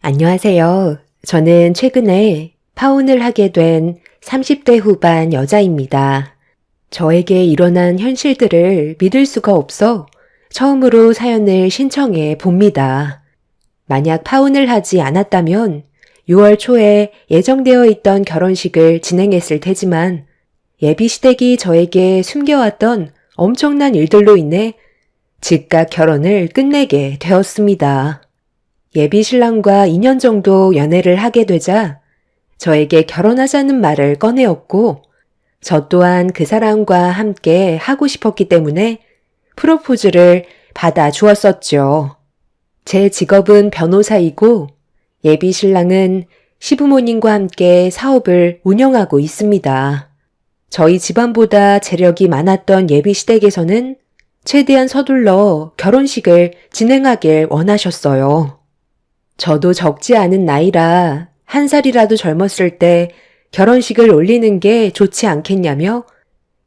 안녕하세요. 저는 최근에 파혼을 하게 된 30대 후반 여자입니다. 저에게 일어난 현실들을 믿을 수가 없어 처음으로 사연을 신청해 봅니다. 만약 파혼을 하지 않았다면 6월 초에 예정되어 있던 결혼식을 진행했을 테지만 예비 시댁이 저에게 숨겨왔던 엄청난 일들로 인해 즉각 결혼을 끝내게 되었습니다. 예비 신랑과 2년 정도 연애를 하게 되자 저에게 결혼하자는 말을 꺼내었고 저 또한 그 사람과 함께 하고 싶었기 때문에 프로포즈를 받아 주었었죠. 제 직업은 변호사이고 예비 신랑은 시부모님과 함께 사업을 운영하고 있습니다. 저희 집안보다 재력이 많았던 예비 시댁에서는 최대한 서둘러 결혼식을 진행하길 원하셨어요. 저도 적지 않은 나이라 한 살이라도 젊었을 때 결혼식을 올리는 게 좋지 않겠냐며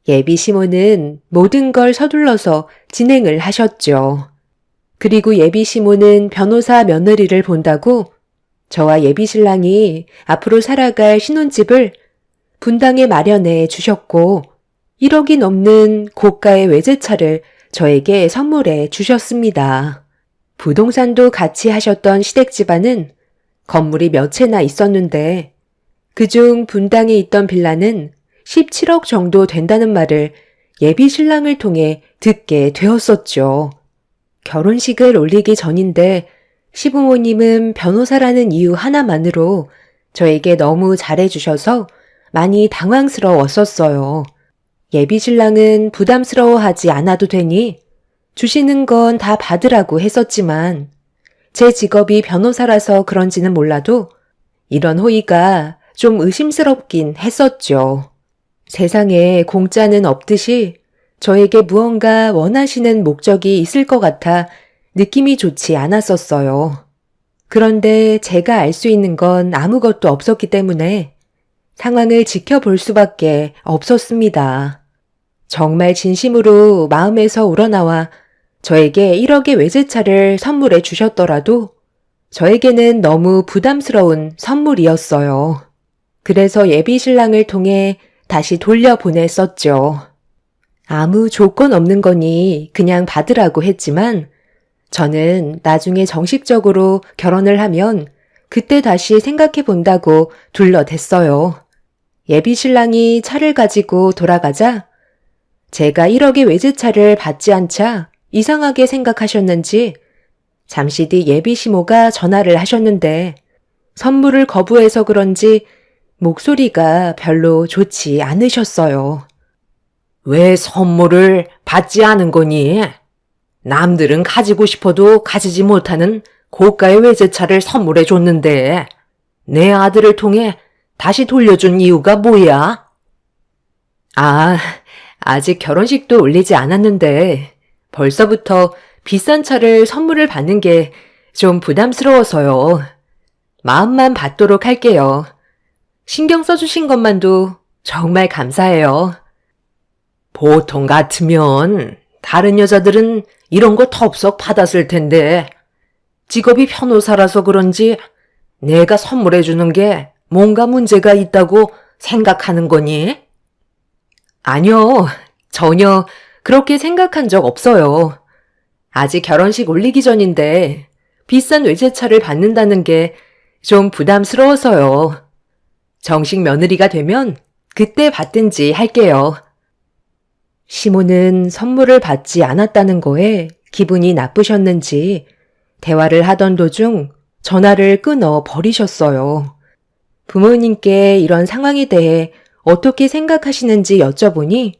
예비 시모는 모든 걸 서둘러서 진행을 하셨죠. 그리고 예비 시모는 변호사 며느리를 본다고 저와 예비 신랑이 앞으로 살아갈 신혼집을 분당에 마련해 주셨고 1억이 넘는 고가의 외제차를 저에게 선물해 주셨습니다. 부동산도 같이 하셨던 시댁 집안은 건물이 몇 채나 있었는데 그중 분당에 있던 빌라는 17억 정도 된다는 말을 예비 신랑을 통해 듣게 되었었죠. 결혼식을 올리기 전인데 시부모님은 변호사라는 이유 하나만으로 저에게 너무 잘해주셔서 많이 당황스러웠었어요. 예비 신랑은 부담스러워하지 않아도 되니 주시는 건 다 받으라고 했었지만 제 직업이 변호사라서 그런지는 몰라도 이런 호의가 좀 의심스럽긴 했었죠. 세상에 공짜는 없듯이 저에게 무언가 원하시는 목적이 있을 것 같아 느낌이 좋지 않았었어요. 그런데 제가 알 수 있는 건 아무것도 없었기 때문에 상황을 지켜볼 수밖에 없었습니다. 정말 진심으로 마음에서 우러나와 저에게 1억의 외제차를 선물해 주셨더라도 저에게는 너무 부담스러운 선물이었어요. 그래서 예비 신랑을 통해 다시 돌려보냈었죠. 아무 조건 없는 거니 그냥 받으라고 했지만 저는 나중에 정식적으로 결혼을 하면 그때 다시 생각해 본다고 둘러댔어요. 예비 신랑이 차를 가지고 돌아가자 제가 1억의 외제차를 받지 않자 이상하게 생각하셨는지 잠시 뒤 예비 시모가 전화를 하셨는데 선물을 거부해서 그런지 목소리가 별로 좋지 않으셨어요. 왜 선물을 받지 않은 거니? 남들은 가지고 싶어도 가지지 못하는 고가의 외제차를 선물해 줬는데 내 아들을 통해 다시 돌려준 이유가 뭐야? 아직 결혼식도 올리지 않았는데 벌써부터 비싼 차를 선물을 받는 게 좀 부담스러워서요. 마음만 받도록 할게요. 신경 써주신 것만도 정말 감사해요. 보통 같으면 다른 여자들은 이런 거 덥석 받았을 텐데 직업이 변호사라서 그런지 내가 선물해 주는 게 뭔가 문제가 있다고 생각하는 거니? 아니요, 전혀 그렇게 생각한 적 없어요. 아직 결혼식 올리기 전인데 비싼 외제차를 받는다는 게 좀 부담스러워서요. 정식 며느리가 되면 그때 받든지 할게요. 시모는 선물을 받지 않았다는 거에 기분이 나쁘셨는지 대화를 하던 도중 전화를 끊어 버리셨어요. 부모님께 이런 상황에 대해 어떻게 생각하시는지 여쭤보니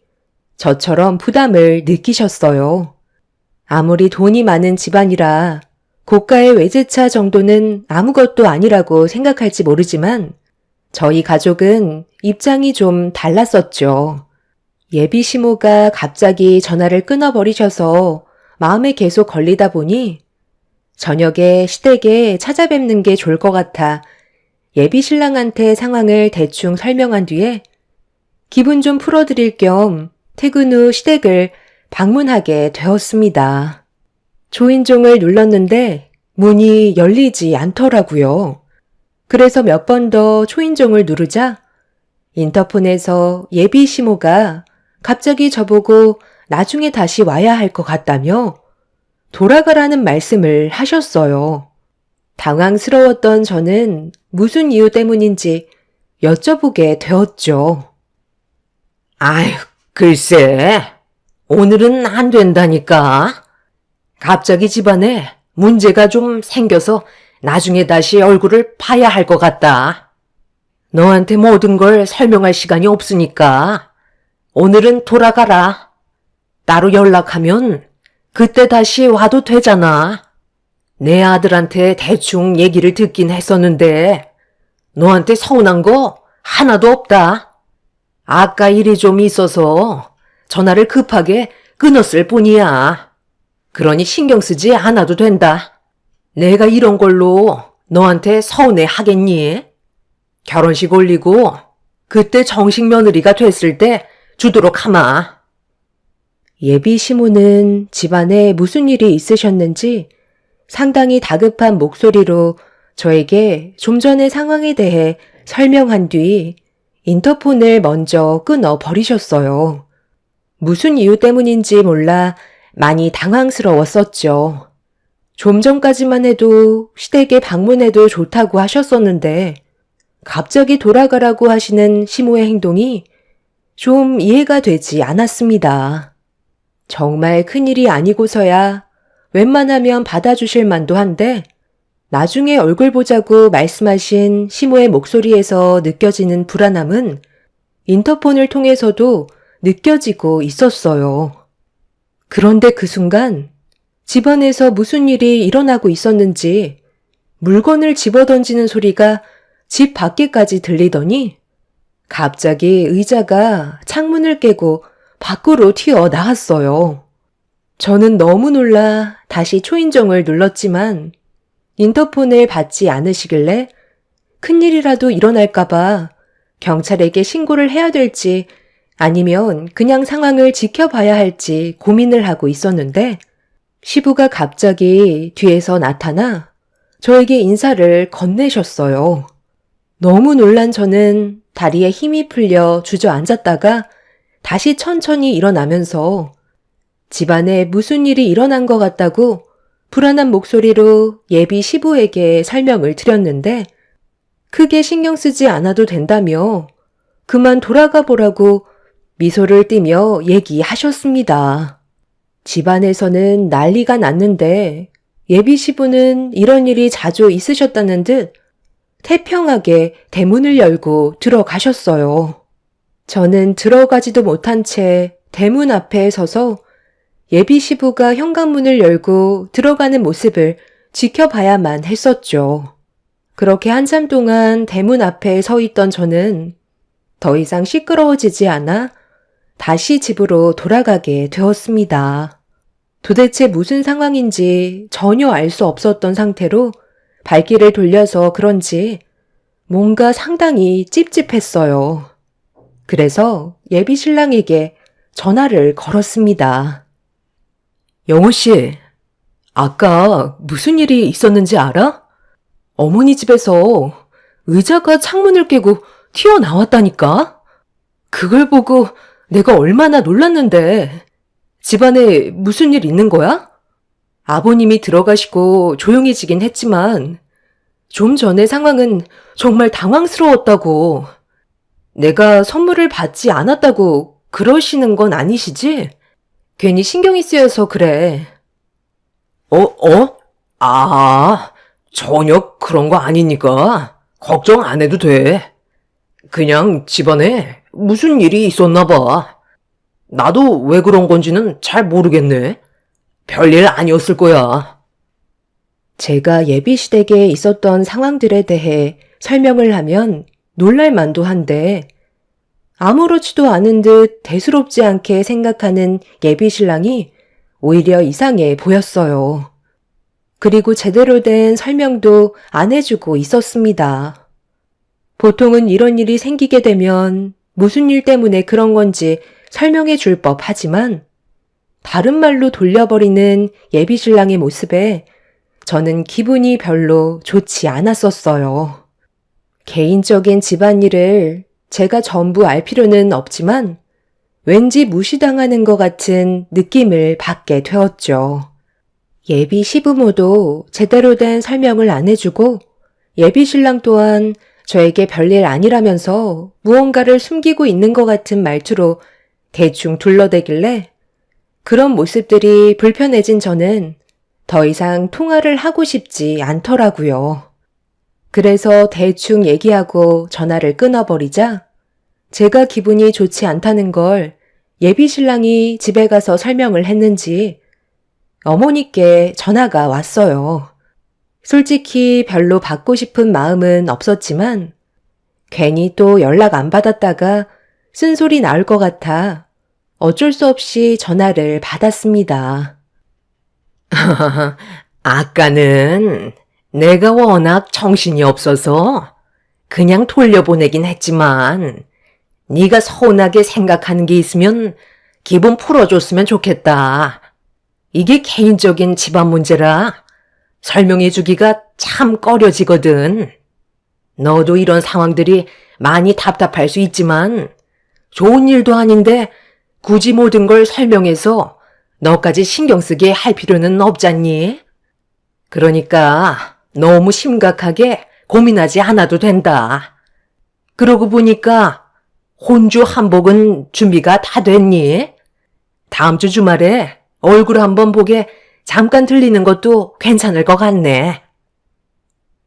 저처럼 부담을 느끼셨어요. 아무리 돈이 많은 집안이라 고가의 외제차 정도는 아무것도 아니라고 생각할지 모르지만 저희 가족은 입장이 좀 달랐었죠. 예비 시모가 갑자기 전화를 끊어버리셔서 마음에 계속 걸리다 보니 저녁에 시댁에 찾아뵙는 게 좋을 것 같아 예비 신랑한테 상황을 대충 설명한 뒤에 기분 좀 풀어드릴 겸 퇴근 후 시댁을 방문하게 되었습니다. 초인종을 눌렀는데 문이 열리지 않더라고요. 그래서 몇 번 더 초인종을 누르자 인터폰에서 예비 시모가 갑자기 저보고 나중에 다시 와야 할 것 같다며 돌아가라는 말씀을 하셨어요. 당황스러웠던 저는 무슨 이유 때문인지 여쭤보게 되었죠. 아휴, 글쎄, 오늘은 안 된다니까. 갑자기 집안에 문제가 좀 생겨서 나중에 다시 얼굴을 봐야 할 것 같다. 너한테 모든 걸 설명할 시간이 없으니까 오늘은 돌아가라. 따로 연락하면 그때 다시 와도 되잖아. 내 아들한테 대충 얘기를 듣긴 했었는데 너한테 서운한 거 하나도 없다. 아까 일이 좀 있어서 전화를 급하게 끊었을 뿐이야. 그러니 신경 쓰지 않아도 된다. 내가 이런 걸로 너한테 서운해 하겠니? 결혼식 올리고 그때 정식 며느리가 됐을 때 주도록 하마. 예비 시모는 집안에 무슨 일이 있으셨는지 상당히 다급한 목소리로 저에게 좀 전의 상황에 대해 설명한 뒤 인터폰을 먼저 끊어 버리셨어요. 무슨 이유 때문인지 몰라 많이 당황스러웠었죠. 좀 전까지만 해도 시댁에 방문해도 좋다고 하셨었는데 갑자기 돌아가라고 하시는 시모의 행동이 좀 이해가 되지 않았습니다. 정말 큰일이 아니고서야 웬만하면 받아주실 만도 한데 나중에 얼굴 보자고 말씀하신 시모의 목소리에서 느껴지는 불안함은 인터폰을 통해서도 느껴지고 있었어요. 그런데 그 순간 집안에서 무슨 일이 일어나고 있었는지 물건을 집어던지는 소리가 집 밖에까지 들리더니 갑자기 의자가 창문을 깨고 밖으로 튀어나왔어요. 저는 너무 놀라 다시 초인종을 눌렀지만 인터폰을 받지 않으시길래 큰일이라도 일어날까봐 경찰에게 신고를 해야 될지 아니면 그냥 상황을 지켜봐야 할지 고민을 하고 있었는데 시부가 갑자기 뒤에서 나타나 저에게 인사를 건네셨어요. 너무 놀란 저는 다리에 힘이 풀려 주저앉았다가 다시 천천히 일어나면서 집안에 무슨 일이 일어난 것 같다고 불안한 목소리로 예비 시부에게 설명을 드렸는데 크게 신경 쓰지 않아도 된다며 그만 돌아가 보라고 미소를 띠며 얘기하셨습니다. 집안에서는 난리가 났는데 예비 시부는 이런 일이 자주 있으셨다는 듯 태평하게 대문을 열고 들어가셨어요. 저는 들어가지도 못한 채 대문 앞에 서서 예비 시부가 현관문을 열고 들어가는 모습을 지켜봐야만 했었죠. 그렇게 한참 동안 대문 앞에 서 있던 저는 더 이상 시끄러워지지 않아 다시 집으로 돌아가게 되었습니다. 도대체 무슨 상황인지 전혀 알 수 없었던 상태로 발길을 돌려서 그런지 뭔가 상당히 찝찝했어요. 그래서 예비 신랑에게 전화를 걸었습니다. 영호 씨, 아까 무슨 일이 있었는지 알아? 어머니 집에서 의자가 창문을 깨고 튀어나왔다니까? 그걸 보고 내가 얼마나 놀랐는데 집안에 무슨 일 있는 거야? 아버님이 들어가시고 조용해지긴 했지만 좀 전의 상황은 정말 당황스러웠다고. 내가 선물을 받지 않았다고 그러시는 건 아니시지? 괜히 신경이 쓰여서 그래. 전혀 그런 거 아니니까 걱정 안 해도 돼. 그냥 집안에 무슨 일이 있었나 봐. 나도 왜 그런 건지는 잘 모르겠네. 별일 아니었을 거야. 제가 예비 시댁에 있었던 상황들에 대해 설명을 하면 놀랄 만도 한데 아무렇지도 않은 듯 대수롭지 않게 생각하는 예비 신랑이 오히려 이상해 보였어요. 그리고 제대로 된 설명도 안 해주고 있었습니다. 보통은 이런 일이 생기게 되면 무슨 일 때문에 그런 건지 설명해 줄 법하지만 다른 말로 돌려버리는 예비 신랑의 모습에 저는 기분이 별로 좋지 않았었어요. 개인적인 집안일을 제가 전부 알 필요는 없지만 왠지 무시당하는 것 같은 느낌을 받게 되었죠. 예비 시부모도 제대로 된 설명을 안 해주고 예비 신랑 또한 저에게 별일 아니라면서 무언가를 숨기고 있는 것 같은 말투로 대충 둘러대길래 그런 모습들이 불편해진 저는 더 이상 통화를 하고 싶지 않더라고요. 그래서 대충 얘기하고 전화를 끊어버리자 제가 기분이 좋지 않다는 걸 예비 신랑이 집에 가서 설명을 했는지 어머니께 전화가 왔어요. 솔직히 별로 받고 싶은 마음은 없었지만 괜히 또 연락 안 받았다가 쓴소리 나올 것 같아 어쩔 수 없이 전화를 받았습니다. 아까는 내가 워낙 정신이 없어서 그냥 돌려보내긴 했지만 네가 서운하게 생각하는 게 있으면 기분 풀어줬으면 좋겠다. 이게 개인적인 집안 문제라 설명해주기가 참 꺼려지거든. 너도 이런 상황들이 많이 답답할 수 있지만 좋은 일도 아닌데 굳이 모든 걸 설명해서 너까지 신경 쓰게 할 필요는 없잖니? 그러니까 너무 심각하게 고민하지 않아도 된다. 그러고 보니까 혼주 한복은 준비가 다 됐니? 다음 주 주말에 얼굴 한번 보게 잠깐 들리는 것도 괜찮을 것 같네.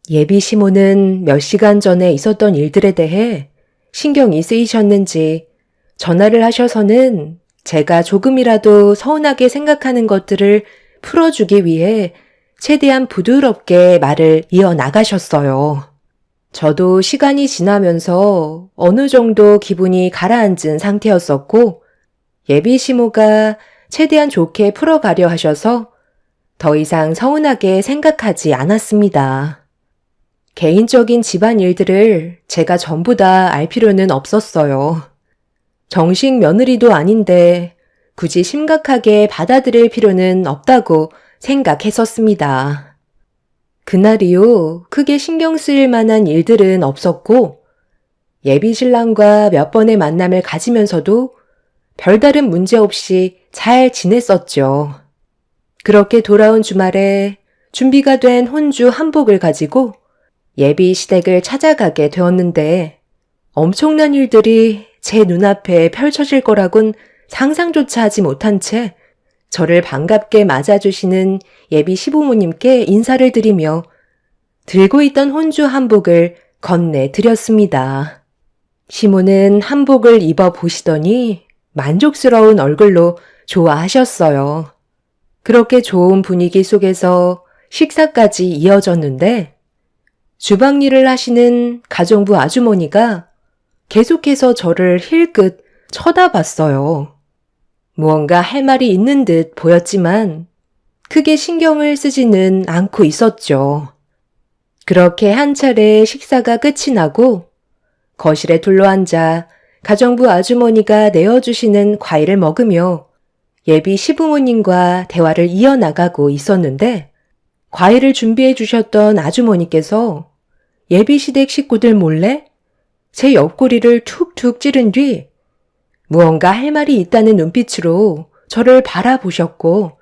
예비 시모는 몇 시간 전에 있었던 일들에 대해 신경이 쓰이셨는지 전화를 하셔서는 제가 조금이라도 서운하게 생각하는 것들을 풀어주기 위해 최대한 부드럽게 말을 이어나가셨어요. 저도 시간이 지나면서 어느 정도 기분이 가라앉은 상태였었고 예비 시모가 최대한 좋게 풀어가려 하셔서 더 이상 서운하게 생각하지 않았습니다. 개인적인 집안 일들을 제가 전부 다 알 필요는 없었어요. 정식 며느리도 아닌데 굳이 심각하게 받아들일 필요는 없다고 생각했었습니다. 그날 이후 크게 신경 쓰일 만한 일들은 없었고 예비 신랑과 몇 번의 만남을 가지면서도 별다른 문제 없이 잘 지냈었죠. 그렇게 돌아온 주말에 준비가 된 혼주 한복을 가지고 예비 시댁을 찾아가게 되었는데 엄청난 일들이 제 눈앞에 펼쳐질 거라곤 상상조차 하지 못한 채 저를 반갑게 맞아주시는 예비 시부모님께 인사를 드리며 들고 있던 혼주 한복을 건네드렸습니다. 시모는 한복을 입어보시더니 만족스러운 얼굴로 좋아하셨어요. 그렇게 좋은 분위기 속에서 식사까지 이어졌는데 주방 일을 하시는 가정부 아주머니가 계속해서 저를 힐끗 쳐다봤어요. 무언가 할 말이 있는 듯 보였지만 크게 신경을 쓰지는 않고 있었죠. 그렇게 한 차례 식사가 끝이 나고 거실에 둘러앉아 가정부 아주머니가 내어주시는 과일을 먹으며 예비 시부모님과 대화를 이어나가고 있었는데 과일을 준비해 주셨던 아주머니께서 예비 시댁 식구들 몰래 제 옆구리를 툭툭 찌른 뒤 무언가 할 말이 있다는 눈빛으로 저를 바라보셨고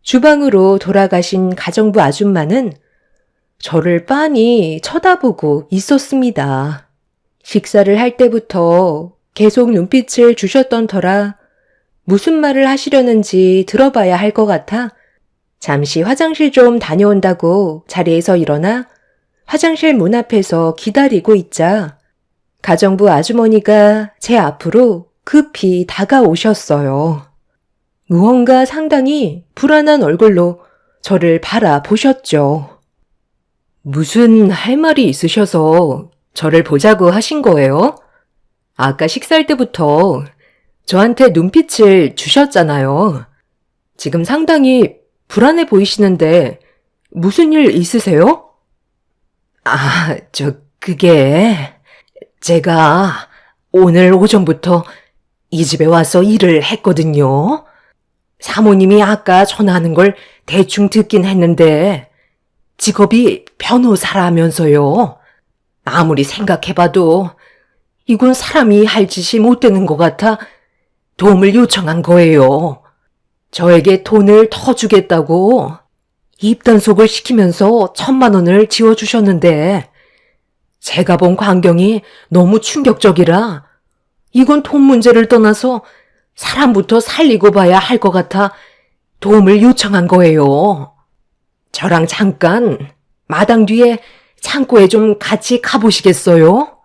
주방으로 돌아가신 가정부 아줌마는 저를 빤히 쳐다보고 있었습니다. 식사를 할 때부터 계속 눈빛을 주셨던 터라 무슨 말을 하시려는지 들어봐야 할 것 같아 잠시 화장실 좀 다녀온다고 자리에서 일어나 화장실 문 앞에서 기다리고 있자 가정부 아주머니가 제 앞으로 급히 다가오셨어요. 무언가 상당히 불안한 얼굴로 저를 바라보셨죠. 무슨 할 말이 있으셔서 저를 보자고 하신 거예요? 아까 식사할 때부터 저한테 눈빛을 주셨잖아요. 지금 상당히 불안해 보이시는데 무슨 일 있으세요? 그게 제가 오늘 오전부터 이 집에 와서 일을 했거든요. 사모님이 아까 전화하는 걸 대충 듣긴 했는데 직업이 변호사라면서요. 아무리 생각해봐도 이건 사람이 할 짓이 못 되는 것 같아 도움을 요청한 거예요. 저에게 돈을 더 주겠다고 입단속을 시키면서 1,000만 원을 지어주셨는데 제가 본 광경이 너무 충격적이라 이건 돈 문제를 떠나서 사람부터 살리고 봐야 할 것 같아 도움을 요청한 거예요. 저랑 잠깐 마당 뒤에 창고에 좀 같이 가보시겠어요?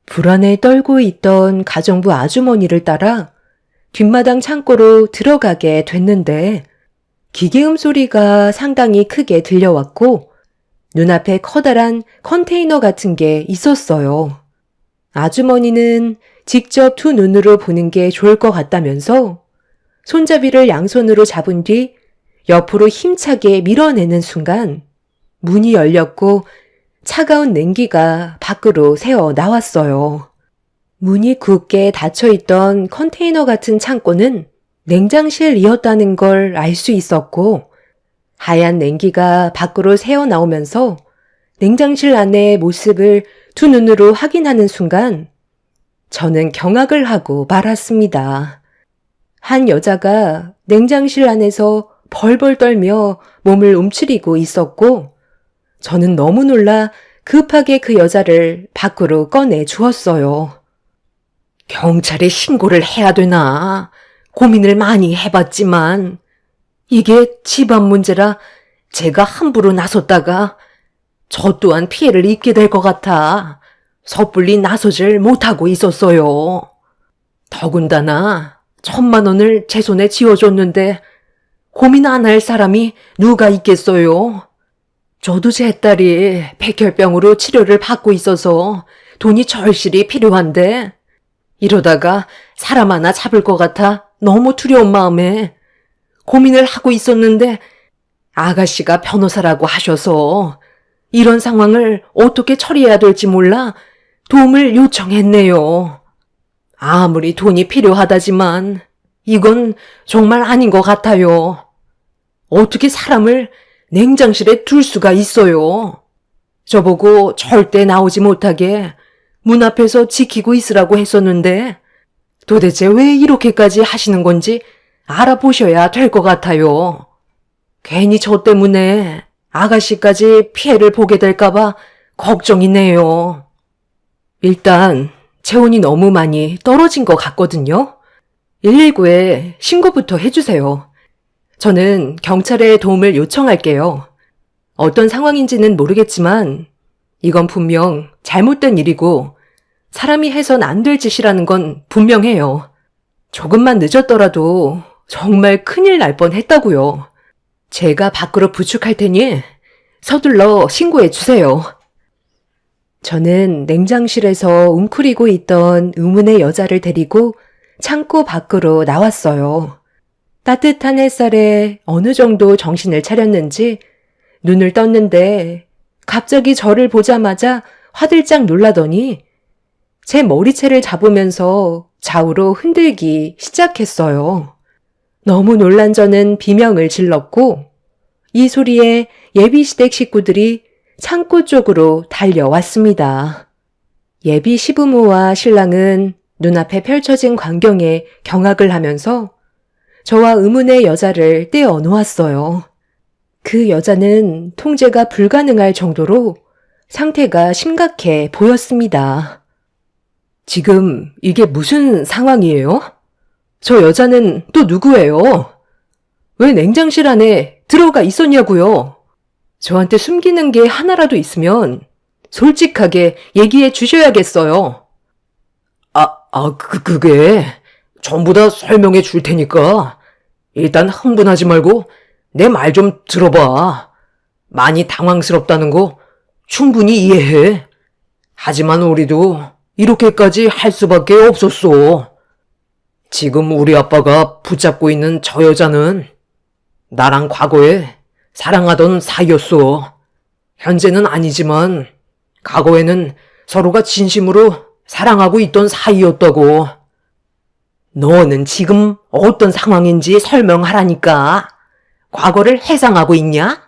불안에 떨고 있던 가정부 아주머니를 따라 뒷마당 창고로 들어가게 됐는데 기계음 소리가 상당히 크게 들려왔고 눈앞에 커다란 컨테이너 같은 게 있었어요. 아주머니는 직접 두 눈으로 보는 게 좋을 것 같다면서 손잡이를 양손으로 잡은 뒤 옆으로 힘차게 밀어내는 순간 문이 열렸고 차가운 냉기가 밖으로 새어 나왔어요. 문이 굳게 닫혀있던 컨테이너 같은 창고는 냉장실이었다는 걸 알 수 있었고 하얀 냉기가 밖으로 새어 나오면서 냉장실 안의 모습을 두 눈으로 확인하는 순간 저는 경악을 하고 말았습니다. 한 여자가 냉장실 안에서 벌벌 떨며 몸을 움츠리고 있었고 저는 너무 놀라 급하게 그 여자를 밖으로 꺼내 주었어요. 경찰에 신고를 해야 되나 고민을 많이 해봤지만 이게 집안 문제라 제가 함부로 나섰다가 저 또한 피해를 입게 될 것 같아 섣불리 나서질 못하고 있었어요. 더군다나 1,000만 원을 제 손에 쥐어줬는데 고민 안 할 사람이 누가 있겠어요. 저도 제 딸이 백혈병으로 치료를 받고 있어서 돈이 절실히 필요한데 이러다가 사람 하나 잡을 것 같아 너무 두려운 마음에 고민을 하고 있었는데 아가씨가 변호사라고 하셔서 이런 상황을 어떻게 처리해야 될지 몰라 도움을 요청했네요. 아무리 돈이 필요하다지만 이건 정말 아닌 것 같아요. 어떻게 사람을 냉장실에 둘 수가 있어요. 저보고 절대 나오지 못하게 문 앞에서 지키고 있으라고 했었는데 도대체 왜 이렇게까지 하시는 건지 알아보셔야 될 것 같아요. 괜히 저 때문에 아가씨까지 피해를 보게 될까봐 걱정이네요. 일단 체온이 너무 많이 떨어진 것 같거든요. 119에 신고부터 해주세요. 저는 경찰에 도움을 요청할게요. 어떤 상황인지는 모르겠지만 이건 분명 잘못된 일이고 사람이 해선 안 될 짓이라는 건 분명해요. 조금만 늦었더라도 정말 큰일 날 뻔했다고요. 제가 밖으로 부축할 테니 서둘러 신고해 주세요. 저는 냉장실에서 웅크리고 있던 의문의 여자를 데리고 창고 밖으로 나왔어요. 따뜻한 햇살에 어느 정도 정신을 차렸는지 눈을 떴는데 갑자기 저를 보자마자 화들짝 놀라더니 제 머리채를 잡으면서 좌우로 흔들기 시작했어요. 너무 놀란 저는 비명을 질렀고 이 소리에 예비시댁 식구들이 창고 쪽으로 달려왔습니다. 예비 시부모와 신랑은 눈앞에 펼쳐진 광경에 경악을 하면서 저와 의문의 여자를 떼어 놓았어요. 그 여자는 통제가 불가능할 정도로 상태가 심각해 보였습니다. 지금 이게 무슨 상황이에요? 저 여자는 또 누구예요? 왜 냉장실 안에 들어가 있었냐고요? 저한테 숨기는 게 하나라도 있으면 솔직하게 얘기해 주셔야겠어요. 그게 전부 다 설명해 줄 테니까 일단 흥분하지 말고 내 말 좀 들어봐. 많이 당황스럽다는 거 충분히 이해해. 하지만 우리도 이렇게까지 할 수밖에 없었어. 지금 우리 아빠가 붙잡고 있는 저 여자는 나랑 과거에 사랑하던 사이였어. 현재는 아니지만 과거에는 서로가 진심으로 사랑하고 있던 사이였다고. 너는 지금 어떤 상황인지 설명하라니까. 과거를 회상하고 있냐?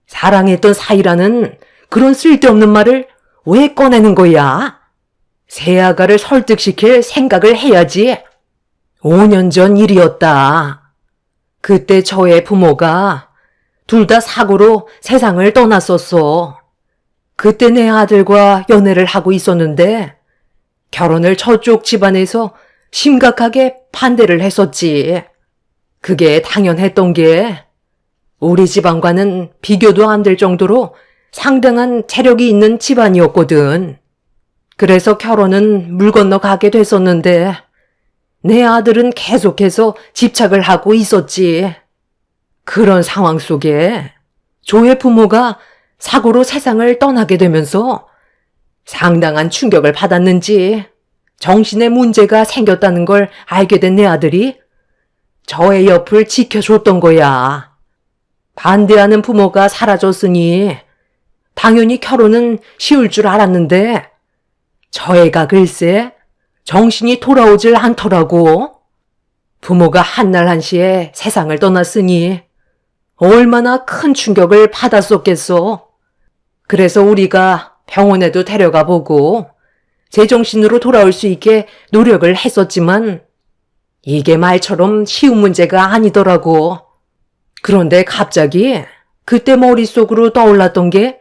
사랑했던 사이라는 그런 쓸데없는 말을 왜 꺼내는 거야? 새아가를 설득시킬 생각을 해야지. 5년 전 일이었다. 그때 저의 부모가 둘 다 사고로 세상을 떠났었어. 그때 내 아들과 연애를 하고 있었는데 결혼을 저쪽 집안에서 심각하게 반대를 했었지. 그게 당연했던 게 우리 집안과는 비교도 안 될 정도로 상당한 재력이 있는 집안이었거든. 그래서 결혼은 물 건너 가게 됐었는데 내 아들은 계속해서 집착을 하고 있었지. 그런 상황 속에 조의 부모가 사고로 세상을 떠나게 되면서 상당한 충격을 받았는지 정신에 문제가 생겼다는 걸 알게 된 내 아들이 저의 옆을 지켜줬던 거야. 반대하는 부모가 사라졌으니 당연히 결혼은 쉬울 줄 알았는데 저 애가 글쎄 정신이 돌아오질 않더라고. 부모가 한날 한시에 세상을 떠났으니 얼마나 큰 충격을 받았었겠어. 그래서 우리가 병원에도 데려가 보고 제정신으로 돌아올 수 있게 노력을 했었지만 이게 말처럼 쉬운 문제가 아니더라고. 그런데 갑자기 그때 머릿속으로 떠올랐던 게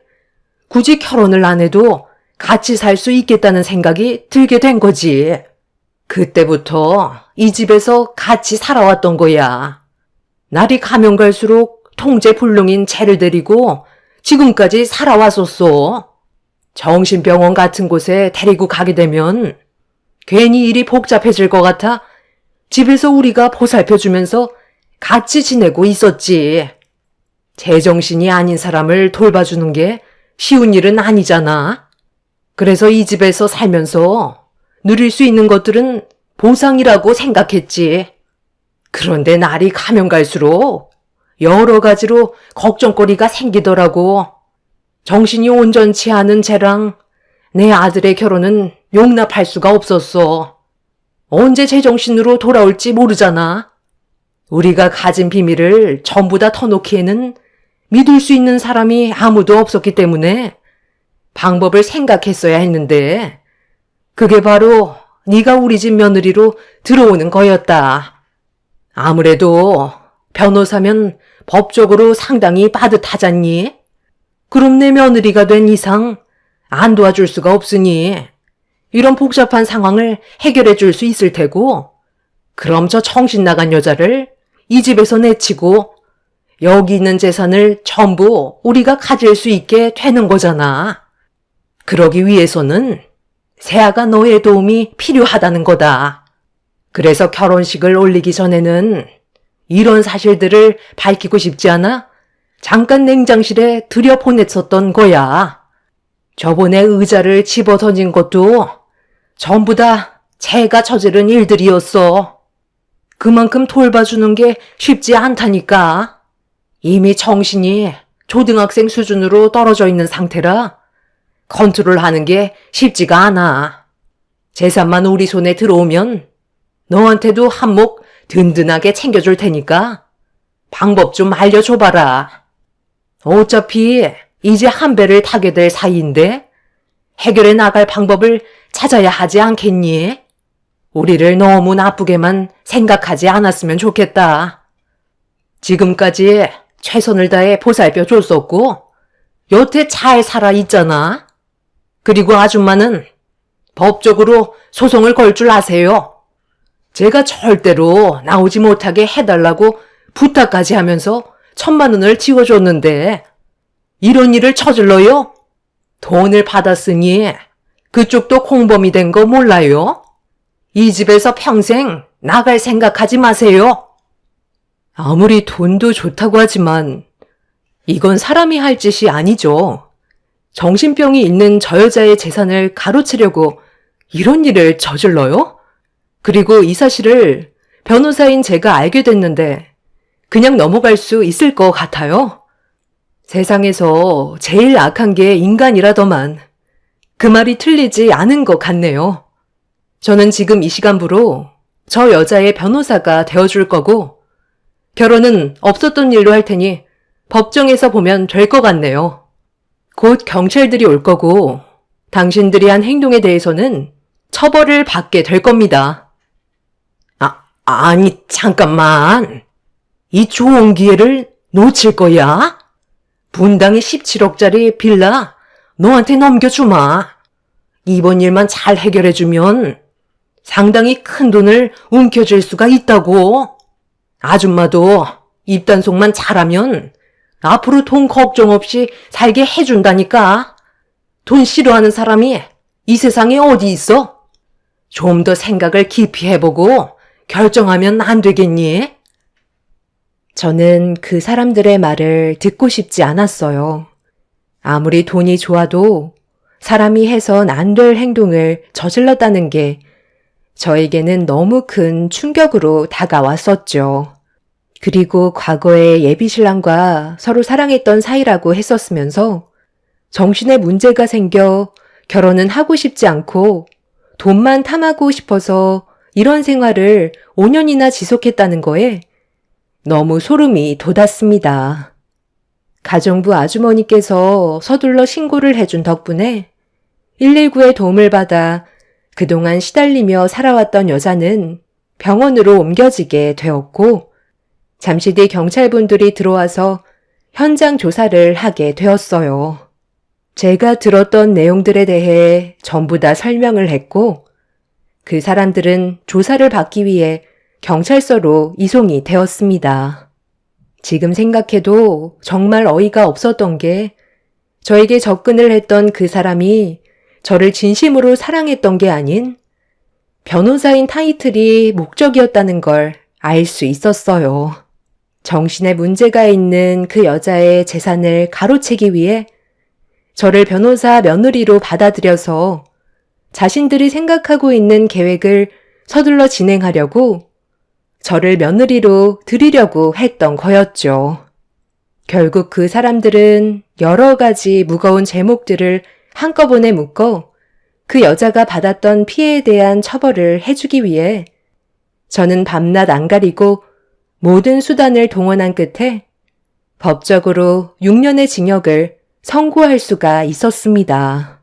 굳이 결혼을 안 해도 같이 살 수 있겠다는 생각이 들게 된 거지. 그때부터 이 집에서 같이 살아왔던 거야. 날이 가면 갈수록 통제불능인 쟤를 데리고 지금까지 살아왔었어. 정신병원 같은 곳에 데리고 가게 되면 괜히 일이 복잡해질 것 같아 집에서 우리가 보살펴주면서 같이 지내고 있었지. 제정신이 아닌 사람을 돌봐주는 게 쉬운 일은 아니잖아. 그래서 이 집에서 살면서 누릴 수 있는 것들은 보상이라고 생각했지. 그런데 날이 가면 갈수록 여러 가지로 걱정거리가 생기더라고. 정신이 온전치 않은 쟤랑 내 아들의 결혼은 용납할 수가 없었어. 언제 제정신으로 돌아올지 모르잖아. 우리가 가진 비밀을 전부 다 터놓기에는 믿을 수 있는 사람이 아무도 없었기 때문에 방법을 생각했어야 했는데 그게 바로 네가 우리 집 며느리로 들어오는 거였다. 아무래도 변호사면 법적으로 상당히 빠듯하잖니? 그럼 내 며느리가 된 이상 안 도와줄 수가 없으니 이런 복잡한 상황을 해결해 줄 수 있을 테고 그럼 저 정신 나간 여자를 이 집에서 내치고 여기 있는 재산을 전부 우리가 가질 수 있게 되는 거잖아. 그러기 위해서는 새아가 너의 도움이 필요하다는 거다. 그래서 결혼식을 올리기 전에는 이런 사실들을 밝히고 싶지 않아 잠깐 냉장실에 들여보냈었던 거야. 저번에 의자를 집어 던진 것도 전부 다 제가 저지른 일들이었어. 그만큼 돌봐주는 게 쉽지 않다니까. 이미 정신이 초등학생 수준으로 떨어져 있는 상태라 컨트롤하는 게 쉽지가 않아. 재산만 우리 손에 들어오면 너한테도 한몫 든든하게 챙겨줄 테니까 방법 좀 알려줘봐라. 어차피 이제 한 배를 타게 될 사이인데 해결해 나갈 방법을 찾아야 하지 않겠니? 우리를 너무 나쁘게만 생각하지 않았으면 좋겠다. 지금까지 최선을 다해 보살펴 줬었고 여태 잘 살아 있잖아. 그리고 아줌마는 법적으로 소송을 걸 줄 아세요. 제가 절대로 나오지 못하게 해달라고 부탁까지 하면서 1,000만 원을 지워줬는데 이런 일을 저질러요? 돈을 받았으니 그쪽도 공범이 된 거 몰라요? 이 집에서 평생 나갈 생각하지 마세요. 아무리 돈도 좋다고 하지만 이건 사람이 할 짓이 아니죠. 정신병이 있는 저 여자의 재산을 가로채려고 이런 일을 저질러요? 그리고 이 사실을 변호사인 제가 알게 됐는데 그냥 넘어갈 수 있을 것 같아요. 세상에서 제일 악한 게 인간이라더만 그 말이 틀리지 않은 것 같네요. 저는 지금 이 시간부로 저 여자의 변호사가 되어줄 거고 결혼은 없었던 일로 할 테니 법정에서 보면 될 것 같네요. 곧 경찰들이 올 거고 당신들이 한 행동에 대해서는 처벌을 받게 될 겁니다. 아니 잠깐만. 이 좋은 기회를 놓칠 거야? 분당의 17억짜리 빌라 너한테 넘겨주마. 이번 일만 잘 해결해주면 상당히 큰 돈을 움켜쥘 수가 있다고. 아줌마도 입단속만 잘하면 앞으로 돈 걱정 없이 살게 해준다니까. 돈 싫어하는 사람이 이 세상에 어디 있어? 좀 더 생각을 깊이 해보고 결정하면 안 되겠니? 저는 그 사람들의 말을 듣고 싶지 않았어요. 아무리 돈이 좋아도 사람이 해선 안 될 행동을 저질렀다는 게 저에게는 너무 큰 충격으로 다가왔었죠. 그리고 과거에 예비신랑과 서로 사랑했던 사이라고 했었으면서 정신에 문제가 생겨 결혼은 하고 싶지 않고 돈만 탐하고 싶어서 이런 생활을 5년이나 지속했다는 거에 너무 소름이 돋았습니다. 가정부 아주머니께서 서둘러 신고를 해준 덕분에 119의 도움을 받아 그동안 시달리며 살아왔던 여자는 병원으로 옮겨지게 되었고 잠시 뒤 경찰분들이 들어와서 현장 조사를 하게 되었어요. 제가 들었던 내용들에 대해 전부 다 설명을 했고 그 사람들은 조사를 받기 위해 경찰서로 이송이 되었습니다. 지금 생각해도 정말 어이가 없었던 게 저에게 접근을 했던 그 사람이 저를 진심으로 사랑했던 게 아닌 변호사인 타이틀이 목적이었다는 걸 알 수 있었어요. 정신에 문제가 있는 그 여자의 재산을 가로채기 위해 저를 변호사 며느리로 받아들여서 자신들이 생각하고 있는 계획을 서둘러 진행하려고 저를 며느리로 들이려고 했던 거였죠. 결국 그 사람들은 여러 가지 무거운 제목들을 한꺼번에 묶어 그 여자가 받았던 피해에 대한 처벌을 해주기 위해 저는 밤낮 안 가리고 모든 수단을 동원한 끝에 법적으로 6년의 징역을 선고할 수가 있었습니다.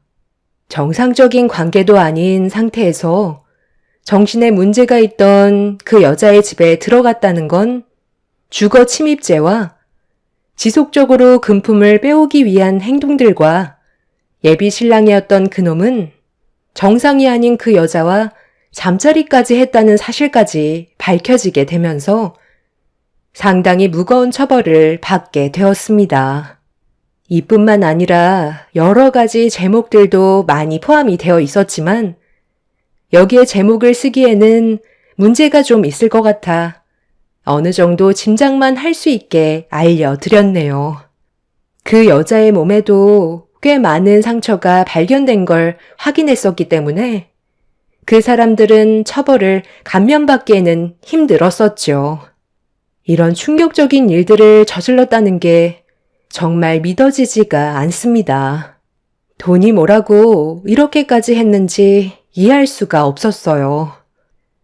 정상적인 관계도 아닌 상태에서 정신에 문제가 있던 그 여자의 집에 들어갔다는 건 주거 침입죄와 지속적으로 금품을 빼오기 위한 행동들과 예비 신랑이었던 그놈은 정상이 아닌 그 여자와 잠자리까지 했다는 사실까지 밝혀지게 되면서 상당히 무거운 처벌을 받게 되었습니다. 이뿐만 아니라 여러 가지 제목들도 많이 포함이 되어 있었지만 여기에 제목을 쓰기에는 문제가 좀 있을 것 같아 어느 정도 짐작만 할 수 있게 알려드렸네요. 그 여자의 몸에도 꽤 많은 상처가 발견된 걸 확인했었기 때문에 그 사람들은 처벌을 감면받기에는 힘들었었죠. 이런 충격적인 일들을 저질렀다는 게 정말 믿어지지가 않습니다. 돈이 뭐라고 이렇게까지 했는지 이해할 수가 없었어요.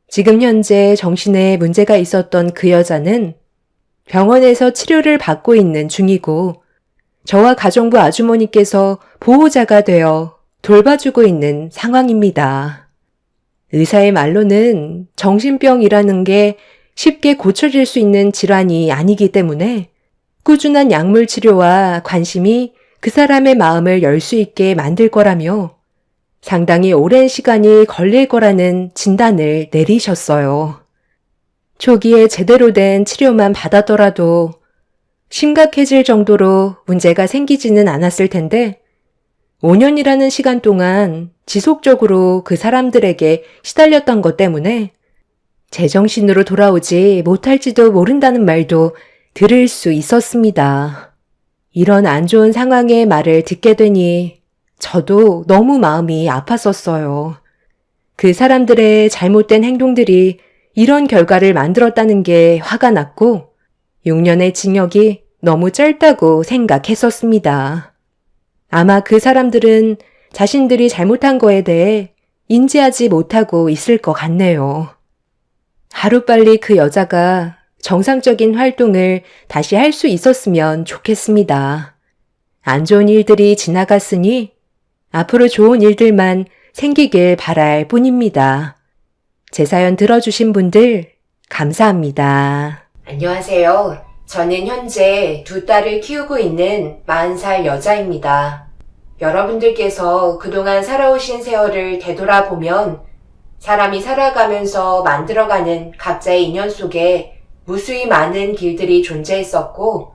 지금 현재 정신에 문제가 있었던 그 여자는 병원에서 치료를 받고 있는 중이고 저와 가정부 아주머니께서 보호자가 되어 돌봐주고 있는 상황입니다. 의사의 말로는 정신병이라는 게 쉽게 고쳐질 수 있는 질환이 아니기 때문에 꾸준한 약물 치료와 관심이 그 사람의 마음을 열 수 있게 만들 거라며 상당히 오랜 시간이 걸릴 거라는 진단을 내리셨어요. 초기에 제대로 된 치료만 받았더라도 심각해질 정도로 문제가 생기지는 않았을 텐데 5년이라는 시간 동안 지속적으로 그 사람들에게 시달렸던 것 때문에 제정신으로 돌아오지 못할지도 모른다는 말도 들을 수 있었습니다. 이런 안 좋은 상황의 말을 듣게 되니 저도 너무 마음이 아팠었어요. 그 사람들의 잘못된 행동들이 이런 결과를 만들었다는 게 화가 났고 6년의 징역이 너무 짧다고 생각했었습니다. 아마 그 사람들은 자신들이 잘못한 거에 대해 인지하지 못하고 있을 것 같네요. 하루빨리 그 여자가 정상적인 활동을 다시 할 수 있었으면 좋겠습니다. 안 좋은 일들이 지나갔으니 앞으로 좋은 일들만 생기길 바랄 뿐입니다. 제 사연 들어주신 분들 감사합니다. 안녕하세요. 저는 현재 두 딸을 키우고 있는 40살 여자입니다. 여러분들께서 그동안 살아오신 세월을 되돌아보면 사람이 살아가면서 만들어가는 각자의 인연 속에 무수히 많은 길들이 존재했었고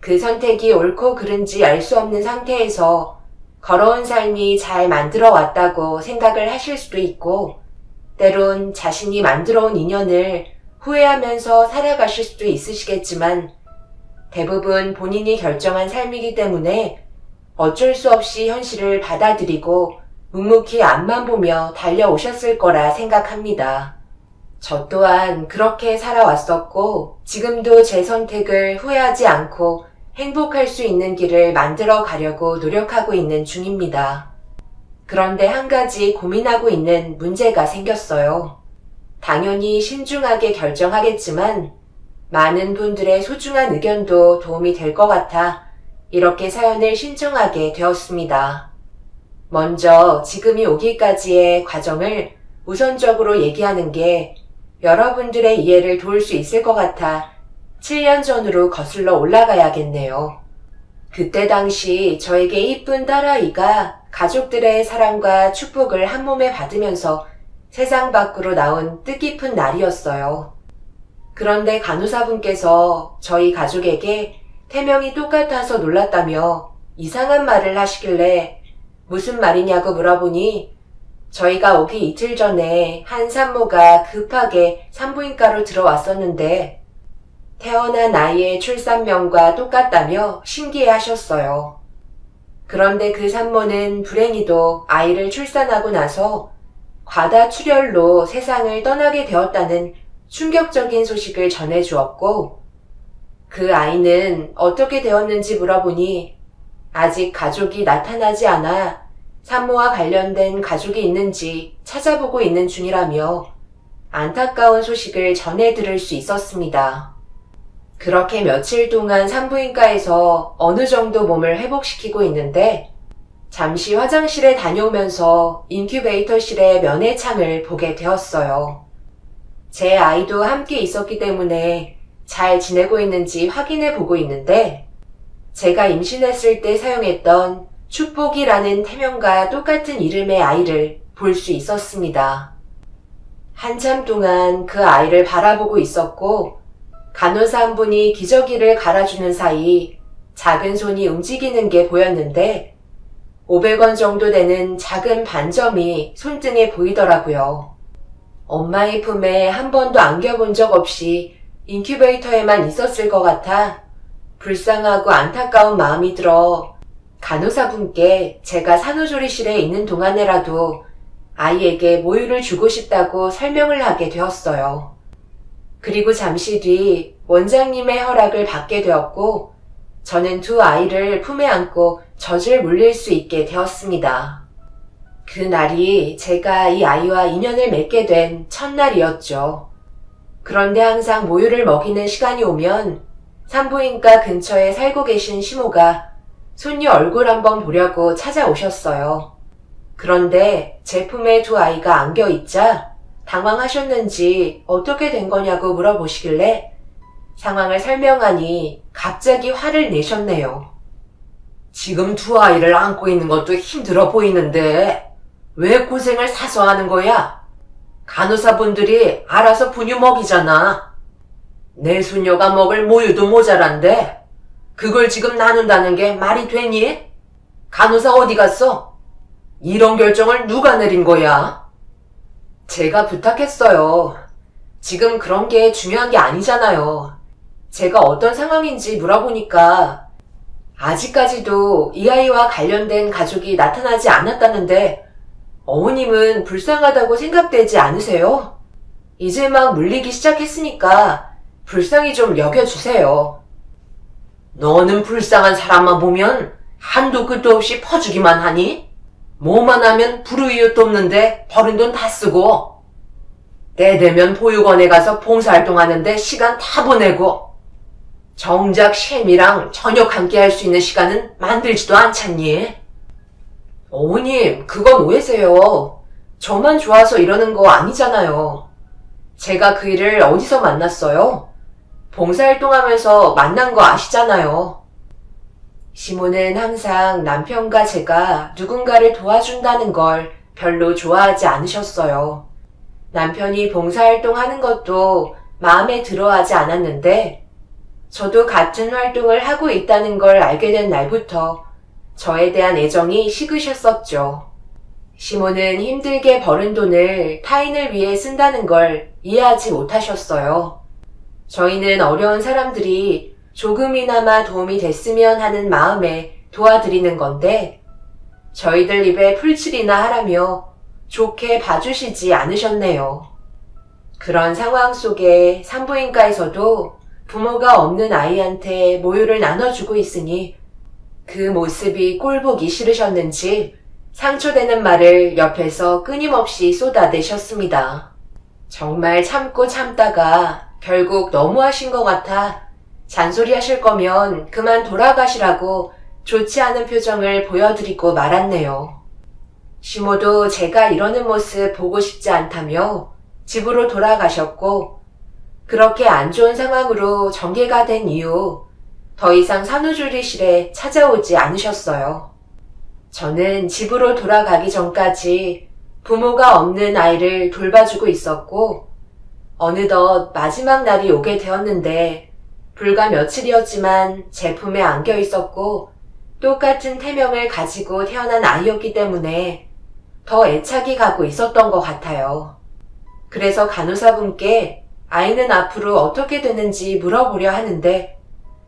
그 선택이 옳고 그른지 알 수 없는 상태에서 걸어온 삶이 잘 만들어 왔다고 생각을 하실 수도 있고 때론 자신이 만들어온 인연을 후회하면서 살아가실 수도 있으시겠지만 대부분 본인이 결정한 삶이기 때문에 어쩔 수 없이 현실을 받아들이고 묵묵히 앞만 보며 달려오셨을 거라 생각합니다. 저 또한 그렇게 살아왔었고 지금도 제 선택을 후회하지 않고 행복할 수 있는 길을 만들어 가려고 노력하고 있는 중입니다. 그런데 한 가지 고민하고 있는 문제가 생겼어요. 당연히 신중하게 결정하겠지만 많은 분들의 소중한 의견도 도움이 될 것 같아 이렇게 사연을 신청하게 되었습니다. 먼저 지금이 오기까지의 과정을 우선적으로 얘기하는 게 여러분들의 이해를 도울 수 있을 것 같아 7년 전으로 거슬러 올라가야겠네요. 그때 당시 저에게 이쁜 딸아이가 가족들의 사랑과 축복을 한 몸에 받으면서 세상 밖으로 나온 뜻깊은 날이었어요. 그런데 간호사분께서 저희 가족에게 태명이 똑같아서 놀랐다며 이상한 말을 하시길래 무슨 말이냐고 물어보니 저희가 오기 이틀 전에 한 산모가 급하게 산부인과로 들어왔었는데 태어난 아이의 출산명과 똑같다며 신기해 하셨어요. 그런데 그 산모는 불행히도 아이를 출산하고 나서 과다출혈로 세상을 떠나게 되었다는 충격적인 소식을 전해주었고 그 아이는 어떻게 되었는지 물어보니 아직 가족이 나타나지 않아 산모와 관련된 가족이 있는지 찾아보고 있는 중이라며 안타까운 소식을 전해 들을 수 있었습니다. 그렇게 며칠 동안 산부인과에서 어느 정도 몸을 회복시키고 있는데 잠시 화장실에 다녀오면서 인큐베이터실의 면회창을 보게 되었어요. 제 아이도 함께 있었기 때문에 잘 지내고 있는지 확인해 보고 있는데 제가 임신했을 때 사용했던 축복이라는 태명과 똑같은 이름의 아이를 볼 수 있었습니다. 한참 동안 그 아이를 바라보고 있었고 간호사 한 분이 기저귀를 갈아주는 사이 작은 손이 움직이는 게 보였는데 500원 정도 되는 작은 반점이 손등에 보이더라고요. 엄마의 품에 한 번도 안겨본 적 없이 인큐베이터에만 있었을 것 같아 불쌍하고 안타까운 마음이 들어 간호사분께 제가 산후조리실에 있는 동안에라도 아이에게 모유를 주고 싶다고 설명을 하게 되었어요. 그리고 잠시 뒤 원장님의 허락을 받게 되었고 저는 두 아이를 품에 안고 젖을 물릴 수 있게 되었습니다. 그날이 제가 이 아이와 인연을 맺게 된 첫날이었죠. 그런데 항상 모유를 먹이는 시간이 오면 산부인과 근처에 살고 계신 시모가 손녀 얼굴 한번 보려고 찾아오셨어요. 그런데 제 품에 두 아이가 안겨있자 당황하셨는지 어떻게 된 거냐고 물어보시길래 상황을 설명하니 갑자기 화를 내셨네요. 지금 두 아이를 안고 있는 것도 힘들어 보이는데 왜 고생을 사서 하는 거야? 간호사분들이 알아서 분유 먹이잖아. 내 손녀가 먹을 모유도 모자란데 그걸 지금 나눈다는 게 말이 되니? 간호사 어디 갔어? 이런 결정을 누가 내린 거야? 제가 부탁했어요. 지금 그런 게 중요한 게 아니잖아요. 제가 어떤 상황인지 물어보니까 아직까지도 이 아이와 관련된 가족이 나타나지 않았다는데 어머님은 불쌍하다고 생각되지 않으세요? 이제 막 물리기 시작했으니까 불쌍히 좀 여겨주세요. 너는 불쌍한 사람만 보면 한도 끝도 없이 퍼주기만 하니? 뭐만 하면 불우이웃도 없는데 버린 돈 다 쓰고. 때 되면 보육원에 가서 봉사활동하는데 시간 다 보내고 정작 셰미랑 저녁 함께 할 수 있는 시간은 만들지도 않잖니? 어머님, 그건 오해세요. 저만 좋아서 이러는 거 아니잖아요. 제가 그 일을 어디서 만났어요? 봉사활동하면서 만난 거 아시잖아요. 시모는 항상 남편과 제가 누군가를 도와준다는 걸 별로 좋아하지 않으셨어요. 남편이 봉사활동하는 것도 마음에 들어하지 않았는데 저도 같은 활동을 하고 있다는 걸 알게 된 날부터 저에 대한 애정이 식으셨었죠. 시모는 힘들게 벌은 돈을 타인을 위해 쓴다는 걸 이해하지 못하셨어요. 저희는 어려운 사람들이 조금이나마 도움이 됐으면 하는 마음에 도와드리는 건데 저희들 입에 풀칠이나 하라며 좋게 봐주시지 않으셨네요. 그런 상황 속에 산부인과에서도 부모가 없는 아이한테 모유를 나눠주고 있으니 그 모습이 꼴보기 싫으셨는지 상처되는 말을 옆에서 끊임없이 쏟아내셨습니다. 정말 참고 참다가 결국 너무하신 것 같아 잔소리 하실 거면 그만 돌아가시라고 좋지 않은 표정을 보여드리고 말았네요. 시모도 제가 이러는 모습 보고 싶지 않다며 집으로 돌아가셨고 그렇게 안 좋은 상황으로 전개가 된 이후 더 이상 산후조리실에 찾아오지 않으셨어요. 저는 집으로 돌아가기 전까지 부모가 없는 아이를 돌봐주고 있었고 어느덧 마지막 날이 오게 되었는데 불과 며칠이었지만 제 품에 안겨 있었고 똑같은 태명을 가지고 태어난 아이였기 때문에 더 애착이 가고 있었던 것 같아요. 그래서 간호사분께 아이는 앞으로 어떻게 되는지 물어보려 하는데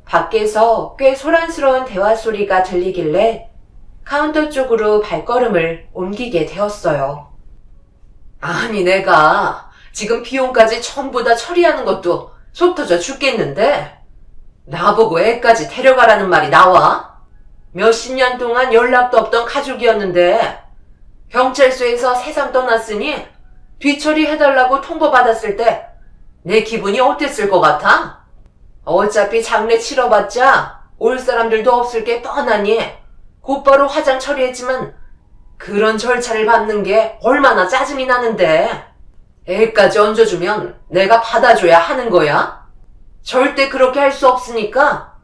밖에서 꽤 소란스러운 대화 소리가 들리길래 카운터 쪽으로 발걸음을 옮기게 되었어요. 아니 내가 지금 비용까지 전부 다 처리하는 것도 속 터져 죽겠는데 나보고 애까지 데려가라는 말이 나와? 몇십 년 동안 연락도 없던 가족이었는데 경찰서에서 세상 떠났으니 뒤처리 해달라고 통보받았을 때 내 기분이 어땠을 것 같아? 어차피 장례 치러봤자 올 사람들도 없을 게 뻔하니 곧바로 화장 처리했지만 그런 절차를 밟는 게 얼마나 짜증이 나는데 애까지 얹어주면 내가 받아줘야 하는 거야? 절대 그렇게 할 수 없으니까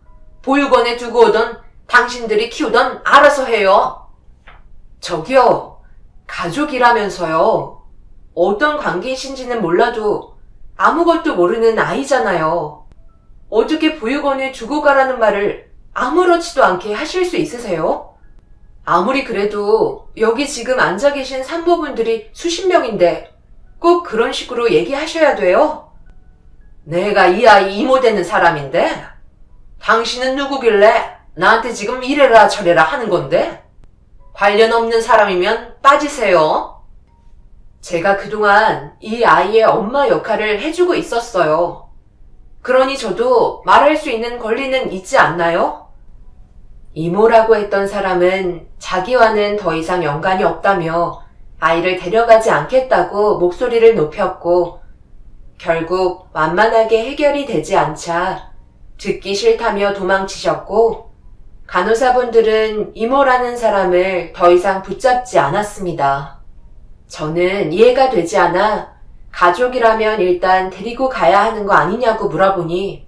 보육원에 두고 오던 당신들이 키우던 알아서 해요. 저기요, 가족이라면서요. 어떤 관계이신지는 몰라도 아무것도 모르는 아이잖아요. 어떻게 보육원에 두고 가라는 말을 아무렇지도 않게 하실 수 있으세요? 아무리 그래도 여기 지금 앉아 계신 산모분들이 수십 명인데 꼭 그런 식으로 얘기하셔야 돼요? 내가 이 아이 이모 되는 사람인데 당신은 누구길래 나한테 지금 이래라 저래라 하는 건데? 관련 없는 사람이면 빠지세요. 제가 그동안 이 아이의 엄마 역할을 해주고 있었어요. 그러니 저도 말할 수 있는 권리는 있지 않나요? 이모라고 했던 사람은 자기와는 더 이상 연관이 없다며 아이를 데려가지 않겠다고 목소리를 높였고 결국 완만하게 해결이 되지 않자 듣기 싫다며 도망치셨고 간호사분들은 이모라는 사람을 더 이상 붙잡지 않았습니다. 저는 이해가 되지 않아 가족이라면 일단 데리고 가야 하는 거 아니냐고 물어보니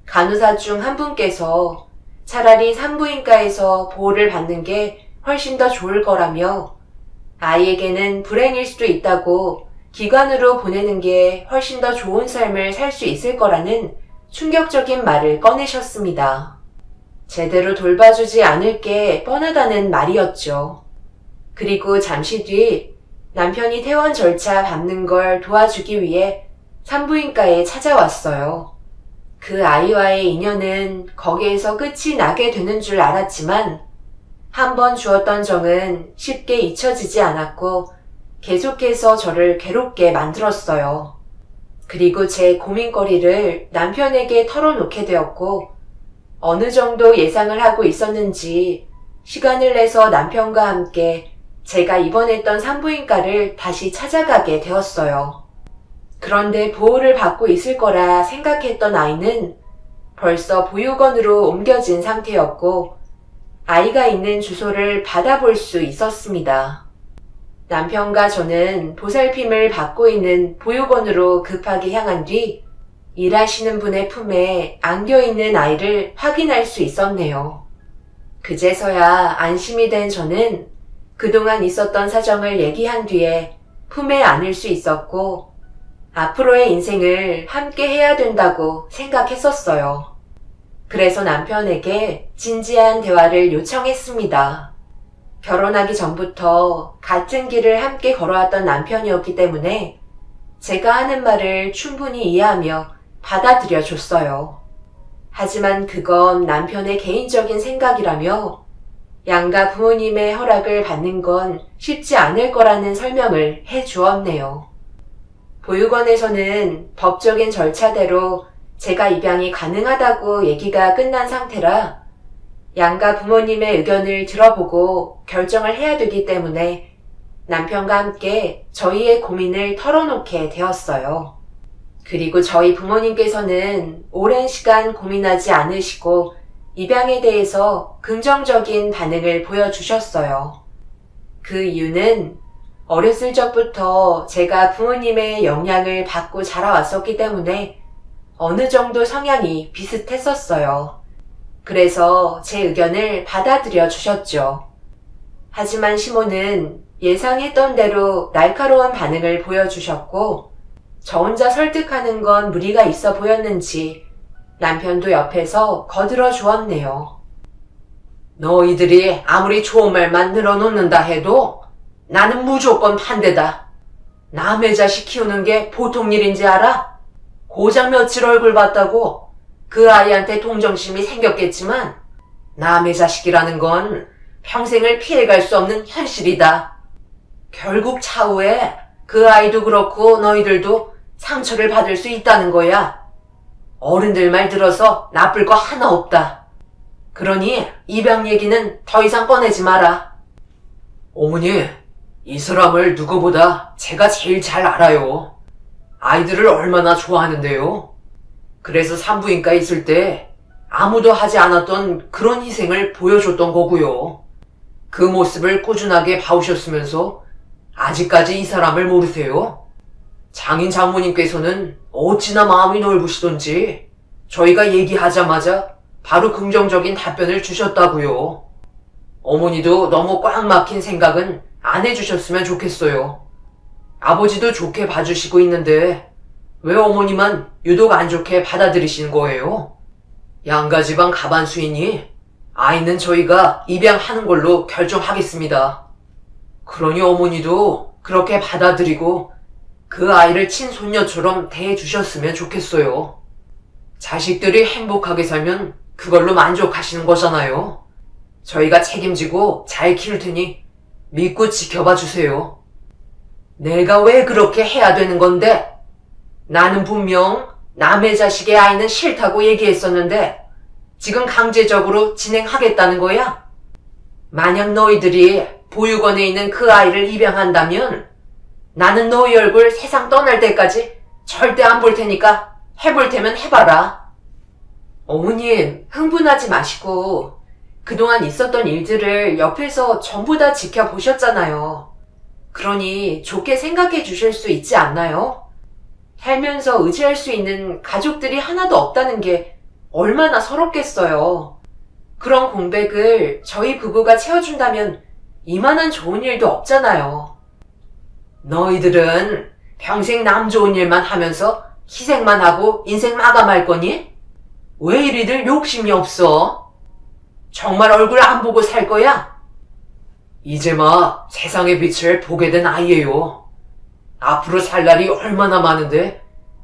간호사 중 한 분께서 차라리 산부인과에서 보호를 받는 게 훨씬 더 좋을 거라며 아이에게는 불행일 수도 있다고 기관으로 보내는 게 훨씬 더 좋은 삶을 살 수 있을 거라는 충격적인 말을 꺼내셨습니다. 제대로 돌봐주지 않을 게 뻔하다는 말이었죠. 그리고 잠시 뒤 남편이 퇴원 절차 밟는 걸 도와주기 위해 산부인과에 찾아왔어요. 그 아이와의 인연은 거기에서 끝이 나게 되는 줄 알았지만 한 번 주었던 정은 쉽게 잊혀지지 않았고 계속해서 저를 괴롭게 만들었어요. 그리고 제 고민거리를 남편에게 털어놓게 되었고 어느 정도 예상을 하고 있었는지 시간을 내서 남편과 함께 제가 입원했던 산부인과를 다시 찾아가게 되었어요. 그런데 보호를 받고 있을 거라 생각했던 아이는 벌써 보육원으로 옮겨진 상태였고 아이가 있는 주소를 받아볼 수 있었습니다. 남편과 저는 보살핌을 받고 있는 보육원으로 급하게 향한 뒤 일하시는 분의 품에 안겨있는 아이를 확인할 수 있었네요. 그제서야 안심이 된 저는 그동안 있었던 사정을 얘기한 뒤에 품에 안을 수 있었고 앞으로의 인생을 함께 해야 된다고 생각했었어요. 그래서 남편에게 진지한 대화를 요청했습니다. 결혼하기 전부터 같은 길을 함께 걸어왔던 남편이었기 때문에 제가 하는 말을 충분히 이해하며 받아들여 줬어요. 하지만 그건 남편의 개인적인 생각이라며 양가 부모님의 허락을 받는 건 쉽지 않을 거라는 설명을 해 주었네요. 보육원에서는 법적인 절차대로 제가 입양이 가능하다고 얘기가 끝난 상태라 양가 부모님의 의견을 들어보고 결정을 해야 되기 때문에 남편과 함께 저희의 고민을 털어놓게 되었어요. 그리고 저희 부모님께서는 오랜 시간 고민하지 않으시고 입양에 대해서 긍정적인 반응을 보여주셨어요. 그 이유는 어렸을 적부터 제가 부모님의 영향을 받고 자라왔었기 때문에 어느 정도 성향이 비슷했었어요. 그래서 제 의견을 받아들여 주셨죠. 하지만 시모는 예상했던 대로 날카로운 반응을 보여주셨고 저 혼자 설득하는 건 무리가 있어 보였는지 남편도 옆에서 거들어 주었네요. 너희들이 아무리 좋은 말만 늘어놓는다 해도 나는 무조건 반대다. 남의 자식 키우는 게 보통 일인지 알아? 고작 며칠 얼굴 봤다고 그 아이한테 동정심이 생겼겠지만 남의 자식이라는 건 평생을 피해갈 수 없는 현실이다. 결국 차후에 그 아이도 그렇고 너희들도 상처를 받을 수 있다는 거야. 어른들 말 들어서 나쁠 거 하나 없다. 그러니 입양 얘기는 더 이상 꺼내지 마라. 어머니, 이 사람을 누구보다 제가 제일 잘 알아요. 아이들을 얼마나 좋아하는데요. 그래서 산부인과에 있을 때 아무도 하지 않았던 그런 희생을 보여줬던 거고요. 그 모습을 꾸준하게 봐오셨으면서 아직까지 이 사람을 모르세요? 장인 장모님께서는 어찌나 마음이 넓으시던지 저희가 얘기하자마자 바로 긍정적인 답변을 주셨다고요. 어머니도 너무 꽉 막힌 생각은 안 해주셨으면 좋겠어요. 아버지도 좋게 봐주시고 있는데 왜 어머니만 유독 안 좋게 받아들이시는 거예요? 양가지방 가반 수인이 아이는 저희가 입양하는 걸로 결정하겠습니다. 그러니 어머니도 그렇게 받아들이고 그 아이를 친손녀처럼 대해주셨으면 좋겠어요. 자식들이 행복하게 살면 그걸로 만족하시는 거잖아요. 저희가 책임지고 잘 키울 테니 믿고 지켜봐 주세요. 내가 왜 그렇게 해야 되는 건데? 나는 분명 남의 자식의 아이는 싫다고 얘기했었는데 지금 강제적으로 진행하겠다는 거야? 만약 너희들이 보육원에 있는 그 아이를 입양한다면 나는 너희 얼굴 세상 떠날 때까지 절대 안 볼 테니까 해볼 테면 해봐라. 어머님, 흥분하지 마시고 그동안 있었던 일들을 옆에서 전부 다 지켜보셨잖아요. 그러니 좋게 생각해 주실 수 있지 않나요? 살면서 의지할 수 있는 가족들이 하나도 없다는 게 얼마나 서럽겠어요. 그런 공백을 저희 부부가 채워준다면 이만한 좋은 일도 없잖아요. 너희들은 평생 남 좋은 일만 하면서 희생만 하고 인생 마감할 거니? 왜 이리들 욕심이 없어? 정말 얼굴 안 보고 살 거야? 이제 막 세상의 빛을 보게 된 아이예요. 앞으로 살 날이 얼마나 많은데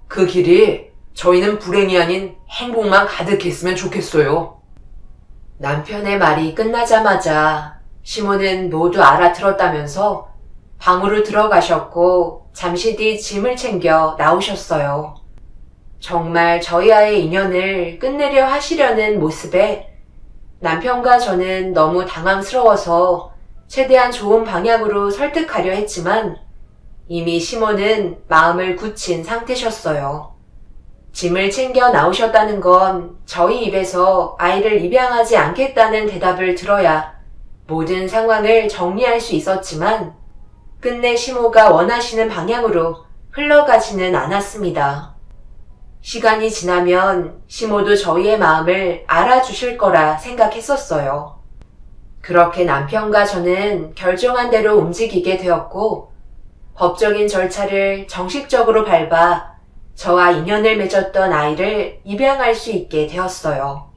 그 길이 저희는 불행이 아닌 행복만 가득했으면 좋겠어요. 남편의 말이 끝나자마자 시모는 모두 알아들었다면서 방으로 들어가셨고 잠시 뒤 짐을 챙겨 나오셨어요. 정말 저희와의 인연을 끝내려 하시려는 모습에 남편과 저는 너무 당황스러워서 최대한 좋은 방향으로 설득하려 했지만 이미 시모는 마음을 굳힌 상태셨어요. 짐을 챙겨 나오셨다는 건 저희 입에서 아이를 입양하지 않겠다는 대답을 들어야 모든 상황을 정리할 수 있었지만 끝내 시모가 원하시는 방향으로 흘러가지는 않았습니다. 시간이 지나면 시모도 저희의 마음을 알아주실 거라 생각했었어요. 그렇게 남편과 저는 결정한 대로 움직이게 되었고 법적인 절차를 정식적으로 밟아 저와 인연을 맺었던 아이를 입양할 수 있게 되었어요.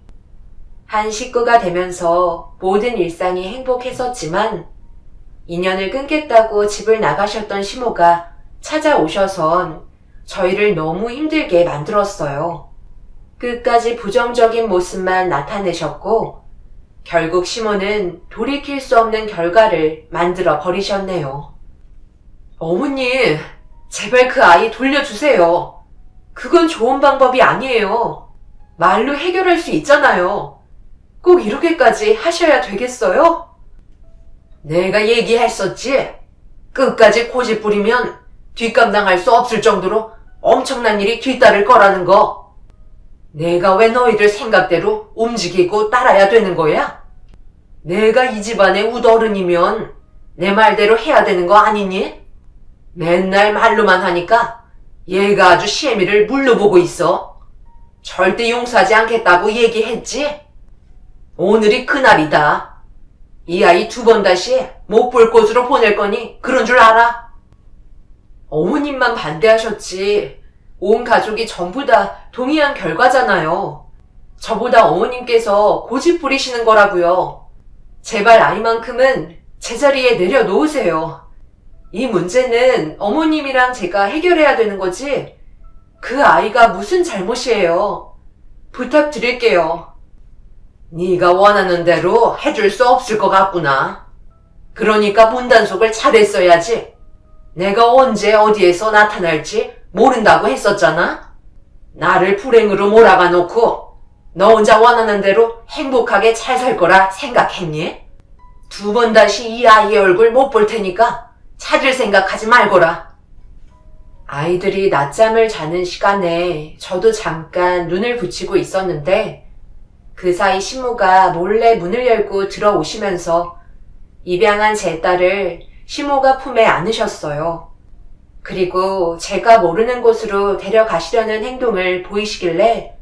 한 식구가 되면서 모든 일상이 행복했었지만 인연을 끊겠다고 집을 나가셨던 시모가 찾아오셔선 저희를 너무 힘들게 만들었어요. 끝까지 부정적인 모습만 나타내셨고 결국 시모는 돌이킬 수 없는 결과를 만들어 버리셨네요. 어머니, 제발 그 아이 돌려주세요. 그건 좋은 방법이 아니에요. 말로 해결할 수 있잖아요. 꼭 이렇게까지 하셔야 되겠어요? 내가 얘기했었지. 끝까지 고집 부리면 뒷감당할 수 없을 정도로 엄청난 일이 뒤따를 거라는 거. 내가 왜 너희들 생각대로 움직이고 따라야 되는 거야? 내가 이 집안의 우더른이면 내 말대로 해야 되는 거 아니니? 맨날 말로만 하니까 얘가 아주 시애미를 물러보고 있어. 절대 용서하지 않겠다고 얘기했지? 오늘이 그날이다. 이 아이 2번 다시 못 볼 곳으로 보낼 거니 그런 줄 알아? 어머님만 반대하셨지. 온 가족이 전부 다 동의한 결과잖아요. 저보다 어머님께서 고집 부리시는 거라고요. 제발 아이만큼은 제자리에 내려놓으세요. 이 문제는 어머님이랑 제가 해결해야 되는 거지. 그 아이가 무슨 잘못이에요. 부탁드릴게요. 네가 원하는 대로 해줄 수 없을 것 같구나. 그러니까 문단속을 잘했어야지. 내가 언제 어디에서 나타날지 모른다고 했었잖아. 나를 불행으로 몰아가 놓고 너 혼자 원하는 대로 행복하게 잘 살 거라 생각했니? 2번 다시 이 아이의 얼굴 못 볼 테니까 찾을 생각하지 말거라. 아이들이 낮잠을 자는 시간에 저도 잠깐 눈을 붙이고 있었는데 그 사이 시모가 몰래 문을 열고 들어오시면서 입양한 제 딸을 시모가 품에 안으셨어요. 그리고 제가 모르는 곳으로 데려가시려는 행동을 보이시길래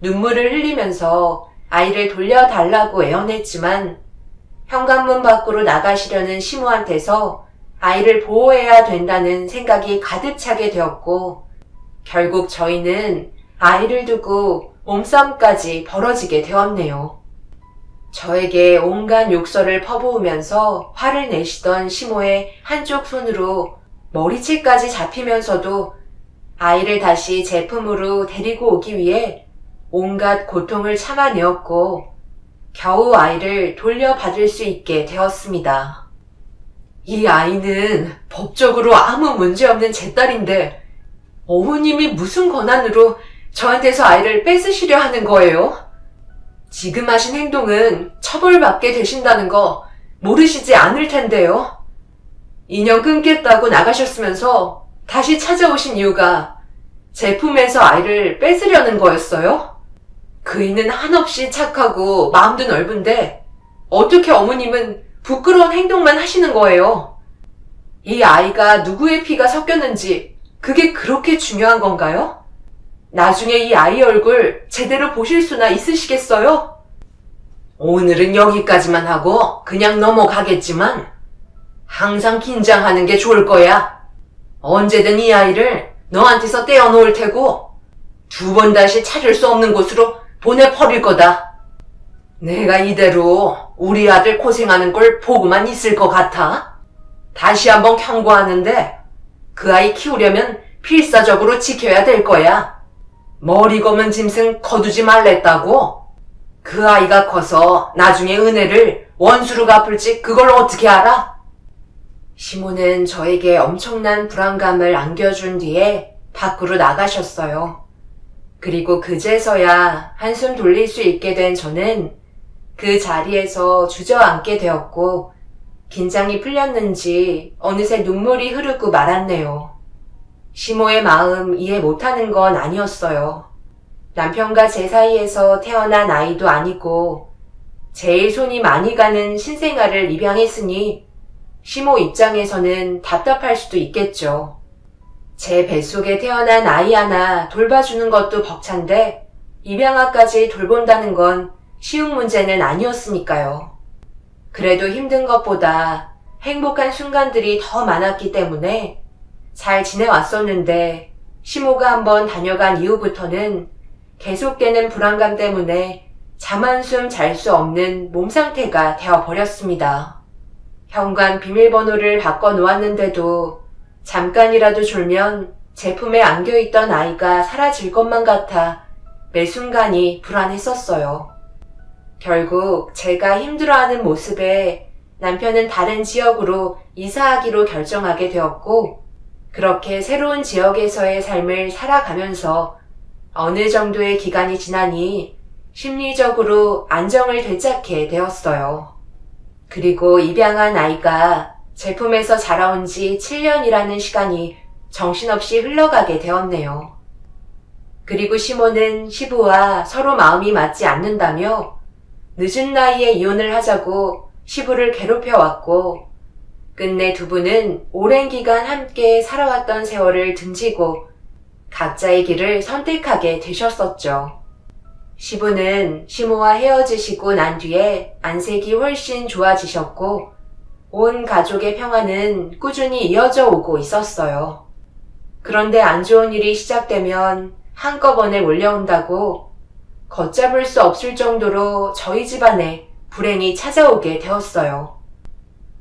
눈물을 흘리면서 아이를 돌려달라고 애원했지만 현관문 밖으로 나가시려는 시모한테서 아이를 보호해야 된다는 생각이 가득 차게 되었고 결국 저희는 아이를 두고 몸싸움까지 벌어지게 되었네요. 저에게 온갖 욕설을 퍼부으면서 화를 내시던 시모의 한쪽 손으로 머리채까지 잡히면서도 아이를 다시 제 품으로 데리고 오기 위해 온갖 고통을 참아내었고 겨우 아이를 돌려받을 수 있게 되었습니다. 이 아이는 법적으로 아무 문제 없는 제 딸인데 어머님이 무슨 권한으로 저한테서 아이를 뺏으시려 하는 거예요? 지금 하신 행동은 처벌받게 되신다는 거 모르시지 않을 텐데요. 인연 끊겠다고 나가셨으면서 다시 찾아오신 이유가 제 품에서 아이를 뺏으려는 거였어요? 그이는 한없이 착하고 마음도 넓은데 어떻게 어머님은 부끄러운 행동만 하시는 거예요? 이 아이가 누구의 피가 섞였는지 그게 그렇게 중요한 건가요? 나중에 이 아이 얼굴 제대로 보실 수나 있으시겠어요? 오늘은 여기까지만 하고 그냥 넘어가겠지만 항상 긴장하는 게 좋을 거야. 언제든 이 아이를 너한테서 떼어놓을 테고 2번 다시 찾을 수 없는 곳으로 보내버릴 거다. 내가 이대로 우리 아들 고생하는 걸 보고만 있을 것 같아? 다시 한번 경고하는데 그 아이 키우려면 필사적으로 지켜야 될 거야. 머리 검은 짐승 거두지 말랬다고? 그 아이가 커서 나중에 은혜를 원수로 갚을지 그걸 어떻게 알아? 시모는 저에게 엄청난 불안감을 안겨준 뒤에 밖으로 나가셨어요. 그리고 그제서야 한숨 돌릴 수 있게 된 저는 그 자리에서 주저앉게 되었고 긴장이 풀렸는지 어느새 눈물이 흐르고 말았네요. 시모의 마음 이해 못하는 건 아니었어요. 남편과 제 사이에서 태어난 아이도 아니고 제일 손이 많이 가는 신생아를 입양했으니 시모 입장에서는 답답할 수도 있겠죠. 제 뱃속에 태어난 아이 하나 돌봐주는 것도 벅찬데 입양아까지 돌본다는 건 쉬운 문제는 아니었으니까요. 그래도 힘든 것보다 행복한 순간들이 더 많았기 때문에 잘 지내왔었는데 시모가 한번 다녀간 이후부터는 계속되는 불안감 때문에 잠 한숨 잘 수 없는 몸 상태가 되어버렸습니다. 현관 비밀번호를 바꿔놓았는데도 잠깐이라도 졸면 제품에 안겨있던 아이가 사라질 것만 같아 매 순간이 불안했었어요. 결국 제가 힘들어하는 모습에 남편은 다른 지역으로 이사하기로 결정하게 되었고, 그렇게 새로운 지역에서의 삶을 살아가면서 어느 정도의 기간이 지나니 심리적으로 안정을 되찾게 되었어요. 그리고 입양한 아이가 제품에서 자라온 지 7년이라는 시간이 정신없이 흘러가게 되었네요. 그리고 시모는 시부와 서로 마음이 맞지 않는다며 늦은 나이에 이혼을 하자고 시부를 괴롭혀왔고, 끝내 두 분은 오랜 기간 함께 살아왔던 세월을 등지고 각자의 길을 선택하게 되셨었죠. 시부는 시모와 헤어지시고 난 뒤에 안색이 훨씬 좋아지셨고 온 가족의 평화는 꾸준히 이어져 오고 있었어요. 그런데 안 좋은 일이 시작되면 한꺼번에 몰려온다고 걷잡을 수 없을 정도로 저희 집안에 불행이 찾아오게 되었어요.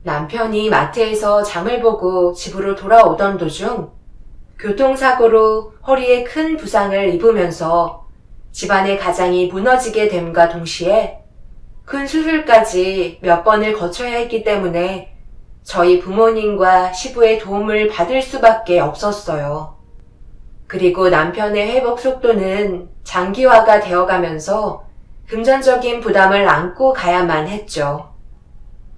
남편이 마트에서 장을 보고 집으로 돌아오던 도중 교통사고로 허리에 큰 부상을 입으면서 집안의 가장이 무너지게 됨과 동시에 큰 수술까지 몇 번을 거쳐야 했기 때문에 저희 부모님과 시부의 도움을 받을 수밖에 없었어요. 그리고 남편의 회복 속도는 장기화가 되어가면서 금전적인 부담을 안고 가야만 했죠.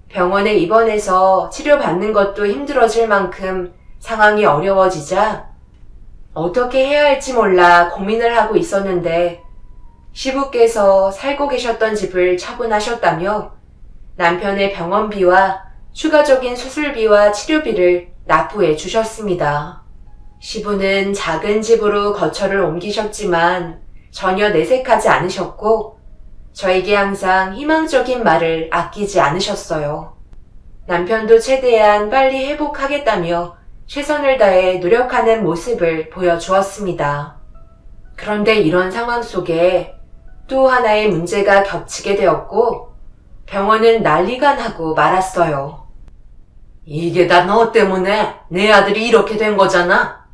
병원에 입원해서 치료받는 것도 힘들어질 만큼 상황이 어려워지자 어떻게 해야 할지 몰라 고민을 하고 있었는데 시부께서 살고 계셨던 집을 처분하셨다며 남편의 병원비와 추가적인 수술비와 치료비를 납부해 주셨습니다. 시부는 작은 집으로 거처를 옮기셨지만 전혀 내색하지 않으셨고 저에게 항상 희망적인 말을 아끼지 않으셨어요. 남편도 최대한 빨리 회복하겠다며 최선을 다해 노력하는 모습을 보여주었습니다. 그런데 이런 상황 속에 또 하나의 문제가 겹치게 되었고 병원은 난리가 나고 말았어요. 이게 다 너 때문에 내 아들이 이렇게 된 거잖아.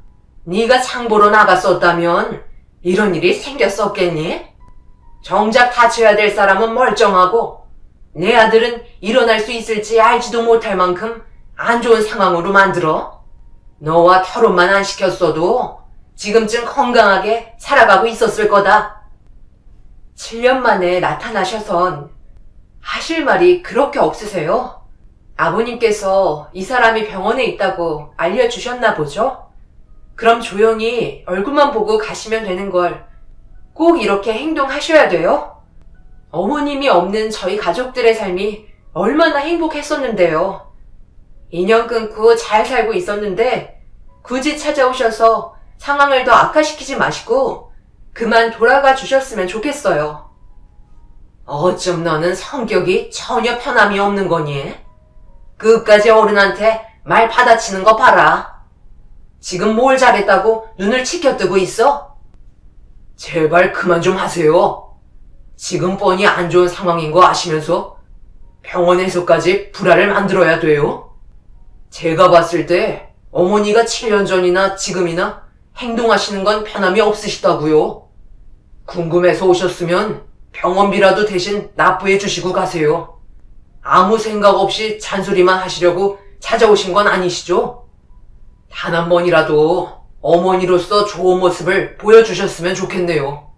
네가 장 보러 나갔었다면 이런 일이 생겼었겠니? 정작 다쳐야 될 사람은 멀쩡하고 내 아들은 일어날 수 있을지 알지도 못할 만큼 안 좋은 상황으로 만들어. 너와 결혼만 안 시켰어도 지금쯤 건강하게 살아가고 있었을 거다. 7년 만에 나타나셔선 하실 말이 그렇게 없으세요? 아버님께서 이 사람이 병원에 있다고 알려주셨나 보죠? 그럼 조용히 얼굴만 보고 가시면 되는 걸 꼭 이렇게 행동하셔야 돼요? 어머님이 없는 저희 가족들의 삶이 얼마나 행복했었는데요. 인연 끊고 잘 살고 있었는데 굳이 찾아오셔서 상황을 더 악화시키지 마시고 그만 돌아가 주셨으면 좋겠어요. 어쩜 너는 성격이 전혀 편함이 없는 거니? 끝까지 어른한테 말 받아치는 거 봐라. 지금 뭘 잘했다고 눈을 치켜뜨고 있어? 제발 그만 좀 하세요. 지금 뻔히 안 좋은 상황인 거 아시면서 병원에서까지 불화를 만들어야 돼요? 제가 봤을 때 어머니가 7년 전이나 지금이나 행동하시는 건 편함이 없으시다고요. 궁금해서 오셨으면 병원비라도 대신 납부해 주시고 가세요. 아무 생각 없이 잔소리만 하시려고 찾아오신 건 아니시죠? 단 한 번이라도 어머니로서 좋은 모습을 보여주셨으면 좋겠네요.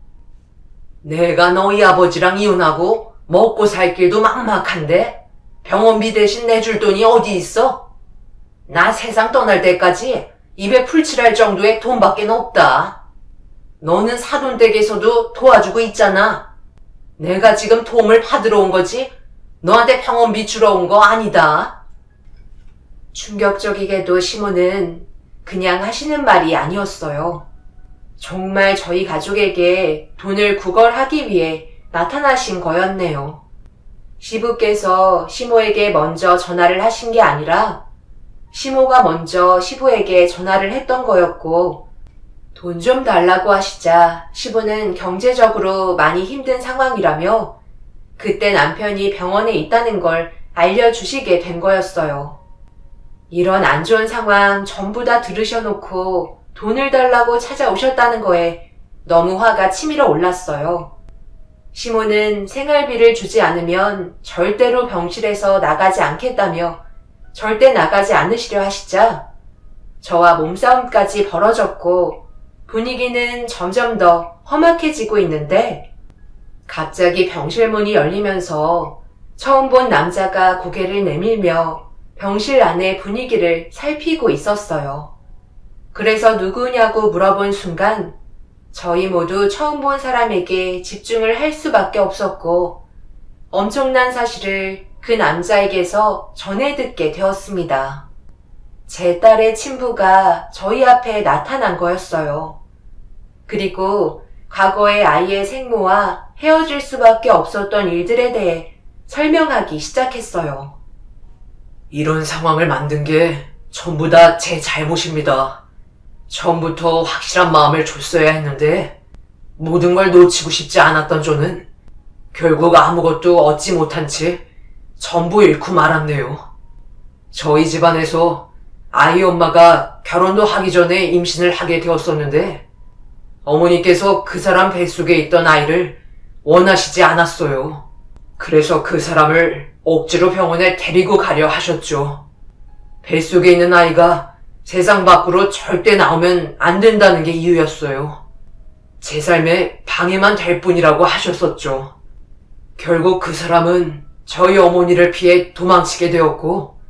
내가 너희 아버지랑 이혼하고 먹고 살 길도 막막한데 병원비 대신 내줄 돈이 어디 있어? 나 세상 떠날 때까지 입에 풀칠할 정도의 돈밖에 없다. 너는 사돈댁에서도 도와주고 있잖아. 내가 지금 도움을 받으러 온 거지 너한테 병원비 주러 온 거 아니다. 충격적이게도 시모는 그냥 하시는 말이 아니었어요. 정말 저희 가족에게 돈을 구걸하기 위해 나타나신 거였네요. 시부께서 시모에게 먼저 전화를 하신 게 아니라 시모가 먼저 시부에게 전화를 했던 거였고, 돈 좀 달라고 하시자 시부는 경제적으로 많이 힘든 상황이라며 그때 남편이 병원에 있다는 걸 알려주시게 된 거였어요. 이런 안 좋은 상황 전부 다 들으셔놓고 돈을 달라고 찾아오셨다는 거에 너무 화가 치밀어 올랐어요. 시모는 생활비를 주지 않으면 절대로 병실에서 나가지 않겠다며 절대 나가지 않으시려 하시자 저와 몸싸움까지 벌어졌고 분위기는 점점 더 험악해지고 있는데 갑자기 병실 문이 열리면서 처음 본 남자가 고개를 내밀며 병실 안의 분위기를 살피고 있었어요. 그래서 누구냐고 물어본 순간 저희 모두 처음 본 사람에게 집중을 할 수밖에 없었고 엄청난 사실을 그 남자에게서 전해 듣게 되었습니다. 제 딸의 친부가 저희 앞에 나타난 거였어요. 그리고 과거의 아이의 생모와 헤어질 수밖에 없었던 일들에 대해 설명하기 시작했어요. 이런 상황을 만든 게 전부 다 제 잘못입니다. 처음부터 확실한 마음을 줬어야 했는데 모든 걸 놓치고 싶지 않았던 저는 결국 아무것도 얻지 못한 채 전부 잃고 말았네요. 저희 집안에서 아이 엄마가 결혼도 하기 전에 임신을 하게 되었었는데 어머니께서 그 사람 뱃속에 있던 아이를 원하시지 않았어요. 그래서 그 사람을 억지로 병원에 데리고 가려 하셨죠. 뱃속에 있는 아이가 세상 밖으로 절대 나오면 안 된다는 게 이유였어요. 제 삶에 방해만 될 뿐이라고 하셨었죠. 결국 그 사람은 저희 어머니를 피해 도망치게 되었고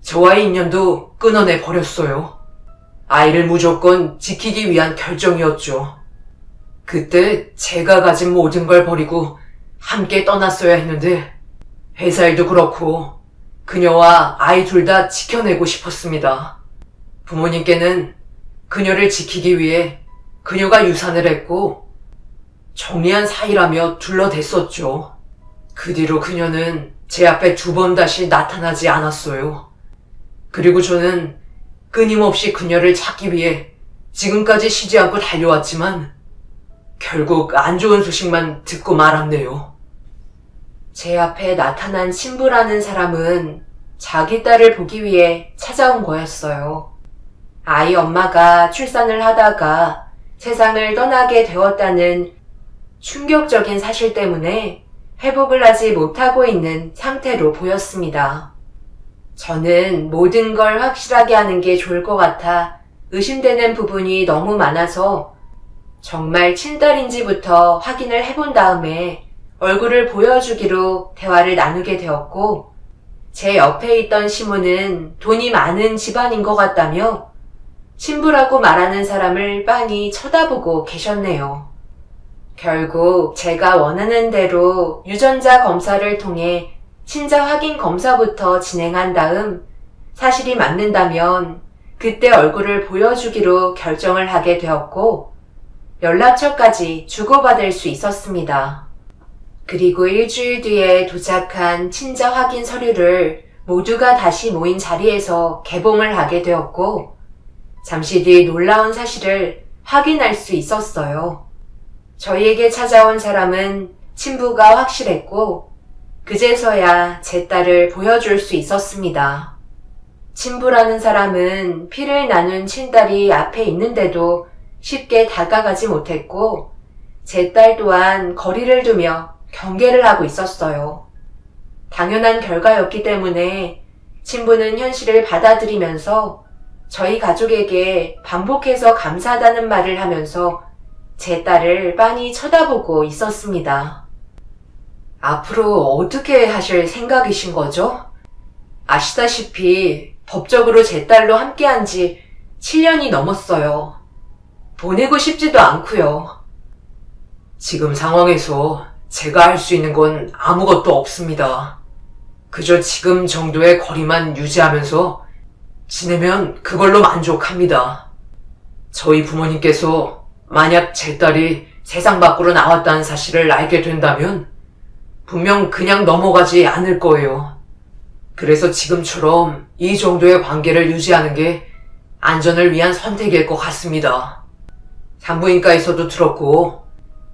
저와의 인연도 끊어내 버렸어요. 아이를 무조건 지키기 위한 결정이었죠. 그때 제가 가진 모든 걸 버리고 함께 떠났어야 했는데 회사 일도 그렇고 그녀와 아이 둘 다 지켜내고 싶었습니다. 부모님께는 그녀를 지키기 위해 그녀가 유산을 했고 정리한 사이라며 둘러댔었죠. 그 뒤로 그녀는 제 앞에 2번 다시 나타나지 않았어요. 그리고 저는 끊임없이 그녀를 찾기 위해 지금까지 쉬지 않고 달려왔지만 결국 안 좋은 소식만 듣고 말았네요. 제 앞에 나타난 신부라는 사람은 자기 딸을 보기 위해 찾아온 거였어요. 아이 엄마가 출산을 하다가 세상을 떠나게 되었다는 충격적인 사실 때문에 회복을 하지 못하고 있는 상태로 보였습니다. 저는 모든 걸 확실하게 하는 게 좋을 것 같아 의심되는 부분이 너무 많아서 정말 친딸인지부터 확인을 해본 다음에 얼굴을 보여주기로 대화를 나누게 되었고 제 옆에 있던 시모는 돈이 많은 집안인 것 같다며 신부라고 말하는 사람을 빤히 쳐다보고 계셨네요. 결국 제가 원하는 대로 유전자 검사를 통해 친자 확인 검사부터 진행한 다음 사실이 맞는다면 그때 얼굴을 보여주기로 결정을 하게 되었고 연락처까지 주고받을 수 있었습니다. 그리고 일주일 뒤에 도착한 친자 확인 서류를 모두가 다시 모인 자리에서 개봉을 하게 되었고 잠시 뒤 놀라운 사실을 확인할 수 있었어요. 저희에게 찾아온 사람은 친부가 확실했고 그제서야 제 딸을 보여줄 수 있었습니다. 친부라는 사람은 피를 나눈 친딸이 앞에 있는데도 쉽게 다가가지 못했고 제 딸 또한 거리를 두며 경계를 하고 있었어요. 당연한 결과였기 때문에 친부는 현실을 받아들이면서 저희 가족에게 반복해서 감사하다는 말을 하면서 제 딸을 빤히 쳐다보고 있었습니다. 앞으로 어떻게 하실 생각이신 거죠? 아시다시피 법적으로 제 딸로 함께한 지 7년이 넘었어요. 보내고 싶지도 않고요. 지금 상황에서 제가 할 수 있는 건 아무것도 없습니다. 그저 지금 정도의 거리만 유지하면서 지내면 그걸로 만족합니다. 저희 부모님께서 만약 제 딸이 세상 밖으로 나왔다는 사실을 알게 된다면 분명 그냥 넘어가지 않을 거예요. 그래서 지금처럼 이 정도의 관계를 유지하는 게 안전을 위한 선택일 것 같습니다. 산부인과에서도 들었고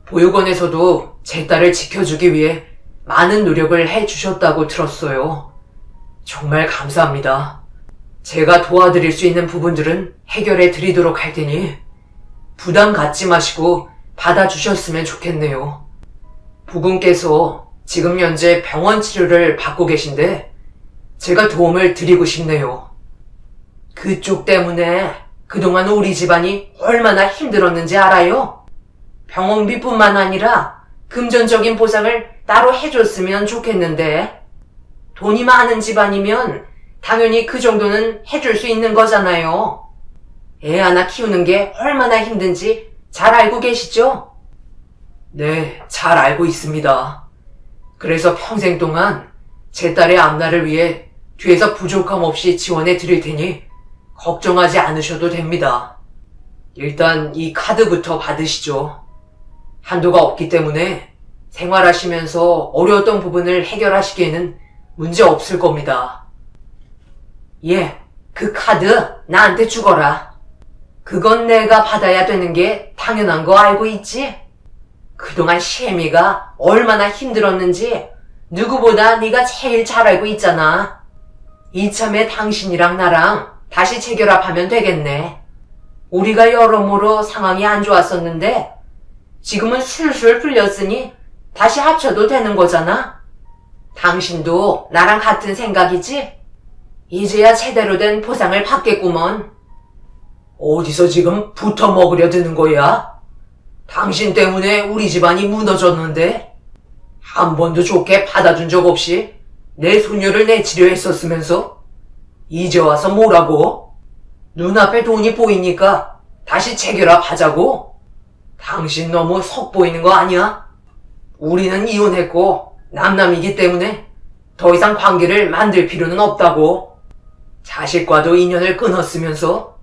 보육원에서도 제 딸을 지켜주기 위해 많은 노력을 해주셨다고 들었어요. 정말 감사합니다. 제가 도와드릴 수 있는 부분들은 해결해 드리도록 할 테니 부담 갖지 마시고 받아주셨으면 좋겠네요. 부군께서 지금 현재 병원 치료를 받고 계신데 제가 도움을 드리고 싶네요. 그쪽 때문에 그동안 우리 집안이 얼마나 힘들었는지 알아요? 병원비뿐만 아니라 금전적인 보상을 따로 해줬으면 좋겠는데 돈이 많은 집안이면 당연히 그 정도는 해줄 수 있는 거잖아요. 애 하나 키우는 게 얼마나 힘든지 잘 알고 계시죠? 네, 잘 알고 있습니다. 그래서 평생 동안 제 딸의 앞날을 위해 뒤에서 부족함 없이 지원해 드릴 테니 걱정하지 않으셔도 됩니다. 일단 이 카드부터 받으시죠. 한도가 없기 때문에 생활하시면서 어려웠던 부분을 해결하시기에는 문제 없을 겁니다. 예, 그 카드 나한테 주거라. 그건 내가 받아야 되는 게 당연한 거 알고 있지? 그동안 시애미가 얼마나 힘들었는지 누구보다 네가 제일 잘 알고 있잖아. 이참에 당신이랑 나랑 다시 재결합하면 되겠네. 우리가 여러모로 상황이 안 좋았었는데 지금은 술술 풀렸으니 다시 합쳐도 되는 거잖아. 당신도 나랑 같은 생각이지? 이제야 제대로 된 보상을 받겠구먼. 어디서 지금 붙어 먹으려 드는 거야? 당신 때문에 우리 집안이 무너졌는데 한 번도 좋게 받아준 적 없이 내 손녀를 내치려 했었으면서 이제 와서 뭐라고? 눈앞에 돈이 보이니까 다시 재결합하자고? 당신 너무 속 보이는 거 아니야? 우리는 이혼했고 남남이기 때문에 더 이상 관계를 만들 필요는 없다고. 자식과도 인연을 끊었으면서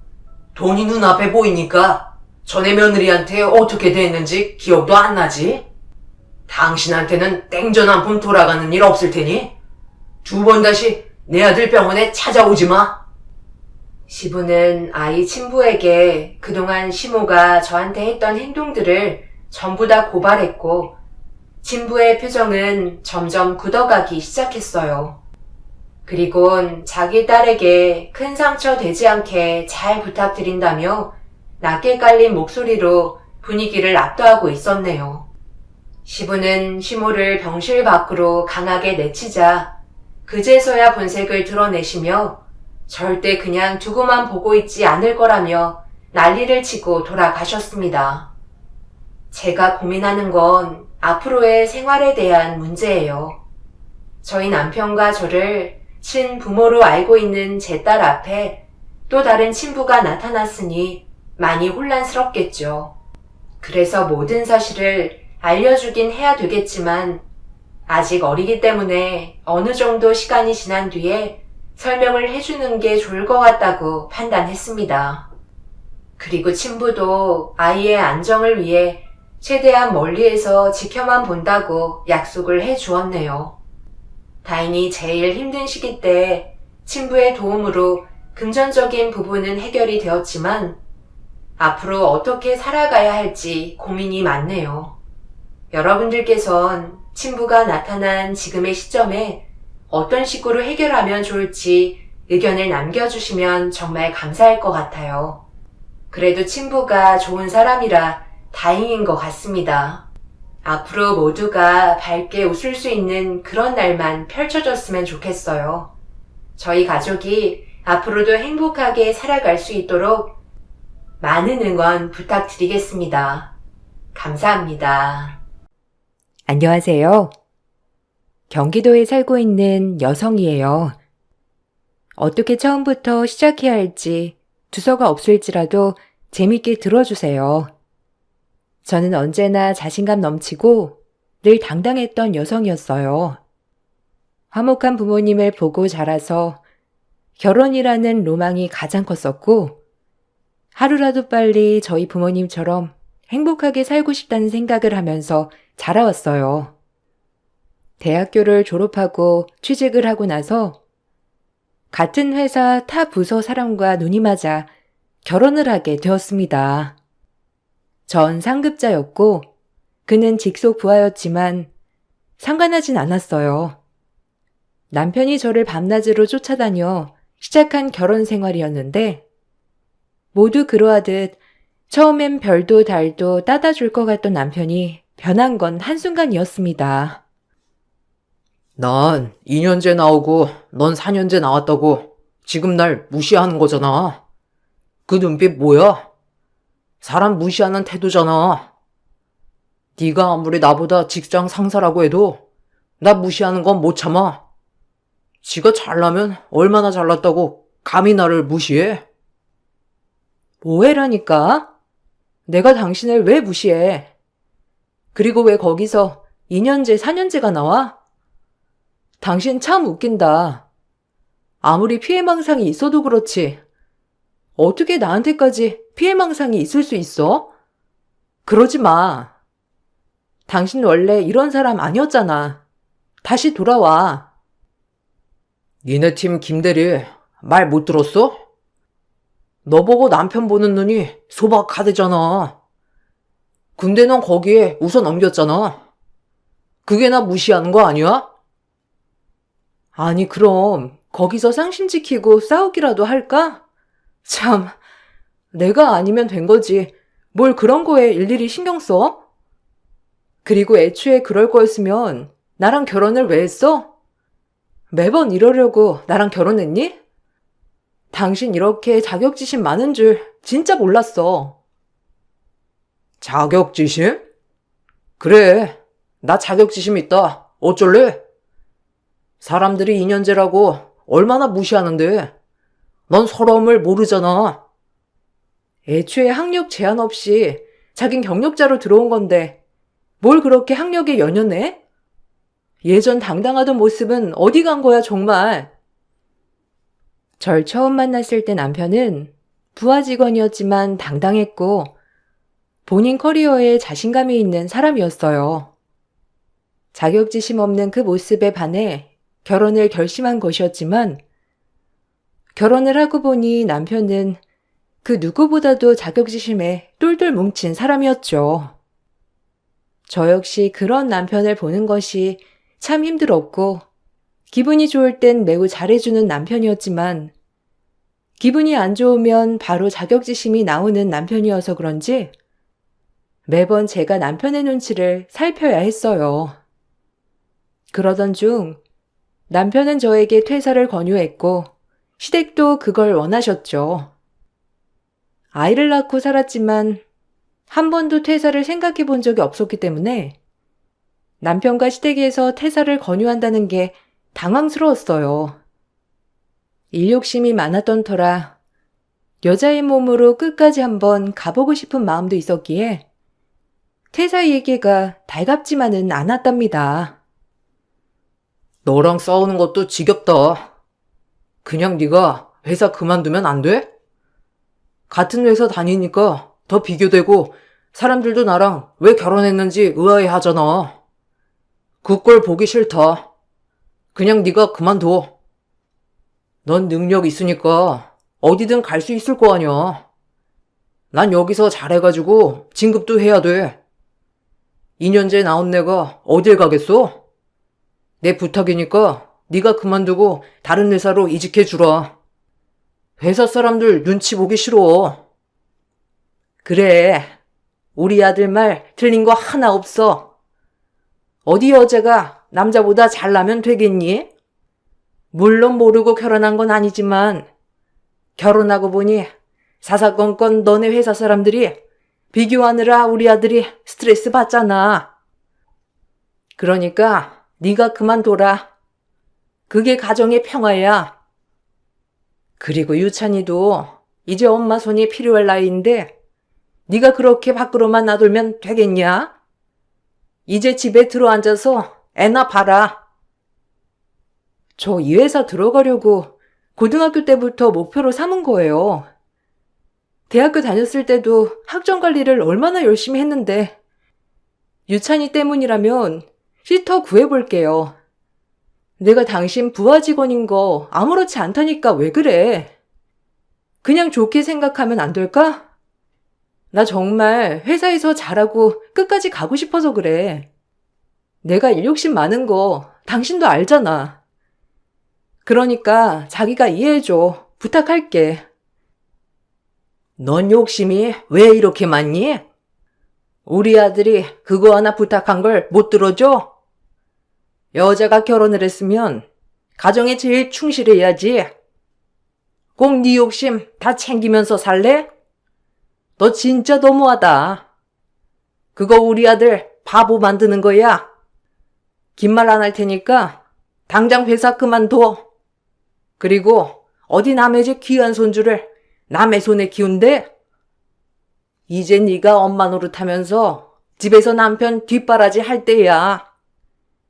돈이 눈앞에 보이니까 전에 며느리한테 어떻게 됐는지 기억도 안 나지? 당신한테는 땡전 한 푼 돌아가는 일 없을 테니 두 번 다시 내 아들 병원에 찾아오지 마. 시부는 아이 친부에게 그동안 시모가 저한테 했던 행동들을 전부 다 고발했고 친부의 표정은 점점 굳어가기 시작했어요. 그리곤 자기 딸에게 큰 상처 되지 않게 잘 부탁드린다며 낮게 깔린 목소리로 분위기를 압도하고 있었네요. 시부는 시모를 병실 밖으로 강하게 내치자 그제서야 본색을 드러내시며 절대 그냥 두고만 보고 있지 않을 거라며 난리를 치고 돌아가셨습니다. 제가 고민하는 건 앞으로의 생활에 대한 문제예요. 저희 남편과 저를 친부모로 알고 있는 제 딸 앞에 또 다른 친부가 나타났으니 많이 혼란스럽겠죠. 그래서 모든 사실을 알려주긴 해야 되겠지만 아직 어리기 때문에 어느 정도 시간이 지난 뒤에 설명을 해주는 게 좋을 것 같다고 판단했습니다. 그리고 친부도 아이의 안정을 위해 최대한 멀리에서 지켜만 본다고 약속을 해주었네요. 다행히 제일 힘든 시기 때 친부의 도움으로 금전적인 부분은 해결이 되었지만 앞으로 어떻게 살아가야 할지 고민이 많네요. 여러분들께선 친부가 나타난 지금의 시점에 어떤 식으로 해결하면 좋을지 의견을 남겨주시면 정말 감사할 것 같아요. 그래도 친부가 좋은 사람이라 다행인 것 같습니다. 앞으로 모두가 밝게 웃을 수 있는 그런 날만 펼쳐졌으면 좋겠어요. 저희 가족이 앞으로도 행복하게 살아갈 수 있도록 많은 응원 부탁드리겠습니다. 감사합니다. 안녕하세요. 경기도에 살고 있는 여성이에요. 어떻게 처음부터 시작해야 할지 두서가 없을지라도 재밌게 들어주세요. 저는 언제나 자신감 넘치고 늘 당당했던 여성이었어요. 화목한 부모님을 보고 자라서 결혼이라는 로망이 가장 컸었고, 하루라도 빨리 저희 부모님처럼 행복하게 살고 싶다는 생각을 하면서 자라왔어요. 대학교를 졸업하고 취직을 하고 나서 같은 회사 타 부서 사람과 눈이 맞아 결혼을 하게 되었습니다. 전 상급자였고 그는 직속 부하였지만 상관하진 않았어요. 남편이 저를 밤낮으로 쫓아다녀 시작한 결혼 생활이었는데 모두 그러하듯 처음엔 별도 달도 따다 줄 것 같던 남편이 변한 건 한순간이었습니다. 난 2년제 나오고 넌 4년제 나왔다고 지금 날 무시하는 거잖아. 그 눈빛 뭐야? 사람 무시하는 태도잖아. 네가 아무리 나보다 직장 상사라고 해도 나 무시하는 건 못 참아. 지가 잘나면 얼마나 잘났다고 감히 나를 무시해? 뭐해라니까? 내가 당신을 왜 무시해? 그리고 왜 거기서 2년제, 4년제가 나와? 당신 참 웃긴다. 아무리 피해망상이 있어도 그렇지. 어떻게 나한테까지 피해망상이 있을 수 있어? 그러지 마. 당신 원래 이런 사람 아니었잖아. 다시 돌아와. 니네 팀 김대리 말 못 들었어? 너 보고 남편 보는 눈이 소박하대잖아. 근데 넌 거기에 웃어 넘겼잖아. 그게 나 무시하는 거 아니야? 아니, 그럼 거기서 상심 지키고 싸우기라도 할까? 참, 내가 아니면 된 거지. 뭘 그런 거에 일일이 신경 써? 그리고 애초에 그럴 거였으면 나랑 결혼을 왜 했어? 매번 이러려고 나랑 결혼했니? 당신 이렇게 자격지심 많은 줄 진짜 몰랐어. 자격지심? 그래, 나 자격지심 있다. 어쩔래? 사람들이 2년제라고 얼마나 무시하는데 넌 서러움을 모르잖아. 애초에 학력 제한 없이 자긴 경력자로 들어온 건데 뭘 그렇게 학력에 연연해? 예전 당당하던 모습은 어디 간 거야 정말. 절 처음 만났을 때 남편은 부하 직원이었지만 당당했고 본인 커리어에 자신감이 있는 사람이었어요. 자격지심 없는 그 모습에 반해 결혼을 결심한 것이었지만 결혼을 하고 보니 남편은 그 누구보다도 자격지심에 똘똘 뭉친 사람이었죠. 저 역시 그런 남편을 보는 것이 참 힘들었고 기분이 좋을 땐 매우 잘해주는 남편이었지만 기분이 안 좋으면 바로 자격지심이 나오는 남편이어서 그런지 매번 제가 남편의 눈치를 살펴야 했어요. 그러던 중 남편은 저에게 퇴사를 권유했고 시댁도 그걸 원하셨죠. 아이를 낳고 살았지만 한 번도 퇴사를 생각해 본 적이 없었기 때문에 남편과 시댁에서 퇴사를 권유한다는 게 당황스러웠어요. 일욕심이 많았던 터라 여자의 몸으로 끝까지 한번 가보고 싶은 마음도 있었기에 퇴사 얘기가 달갑지만은 않았답니다. 너랑 싸우는 것도 지겹다. 그냥 네가 회사 그만두면 안 돼? 같은 회사 다니니까 더 비교되고 사람들도 나랑 왜 결혼했는지 의아해하잖아. 그 꼴 보기 싫다. 그냥 네가 그만둬. 넌 능력 있으니까 어디든 갈 수 있을 거 아니야. 난 여기서 잘해가지고 진급도 해야 돼. 2년째 나온 내가 어딜 가겠어? 내 부탁이니까 네가 그만두고 다른 회사로 이직해 주라. 회사 사람들 눈치 보기 싫어. 그래, 우리 아들 말 틀린 거 하나 없어. 어디 여자가 남자보다 잘나면 되겠니? 물론 모르고 결혼한 건 아니지만 결혼하고 보니 사사건건 너네 회사 사람들이 비교하느라 우리 아들이 스트레스 받잖아. 그러니까 네가 그만둬라. 그게 가정의 평화야. 그리고 유찬이도 이제 엄마 손이 필요할 나이인데 네가 그렇게 밖으로만 놔두면 되겠냐? 이제 집에 들어앉아서 애나 봐라. 저 이 회사 들어가려고 고등학교 때부터 목표로 삼은 거예요. 대학교 다녔을 때도 학점 관리를 얼마나 열심히 했는데 유찬이 때문이라면 시터 구해볼게요. 내가 당신 부하 직원인 거 아무렇지 않다니까 왜 그래? 그냥 좋게 생각하면 안 될까? 나 정말 회사에서 잘하고 끝까지 가고 싶어서 그래. 내가 일 욕심 많은 거 당신도 알잖아. 그러니까 자기가 이해해줘. 부탁할게. 넌 욕심이 왜 이렇게 많니? 우리 아들이 그거 하나 부탁한 걸 못 들어줘? 여자가 결혼을 했으면 가정에 제일 충실해야지. 꼭 네 욕심 다 챙기면서 살래? 너 진짜 너무하다. 그거 우리 아들 바보 만드는 거야. 긴 말 안 할 테니까 당장 회사 그만둬. 그리고 어디 남의 집 귀한 손주를 남의 손에 키운대? 이제 네가 엄마 노릇하면서 집에서 남편 뒷바라지 할 때야.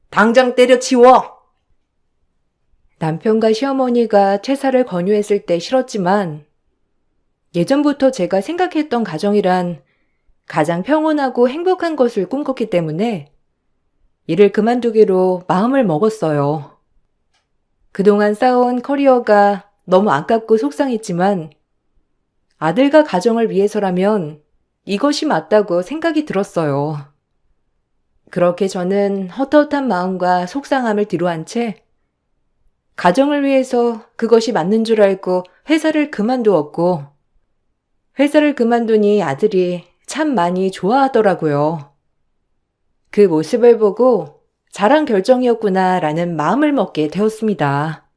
당장 때려치워. 남편과 시어머니가 퇴사를 권유했을 때 싫었지만 예전부터 제가 생각했던 가정이란 가장 평온하고 행복한 것을 꿈꿨기 때문에 일을 그만두기로 마음을 먹었어요. 그동안 쌓아온 커리어가 너무 아깝고 속상했지만 아들과 가정을 위해서라면 이것이 맞다고 생각이 들었어요. 그렇게 저는 헛헛한 마음과 속상함을 뒤로한 채 가정을 위해서 그것이 맞는 줄 알고 회사를 그만두었고 회사를 그만두니 아들이 참 많이 좋아하더라고요. 그 모습을 보고 잘한 결정이었구나라는 마음을 먹게 되었습니다.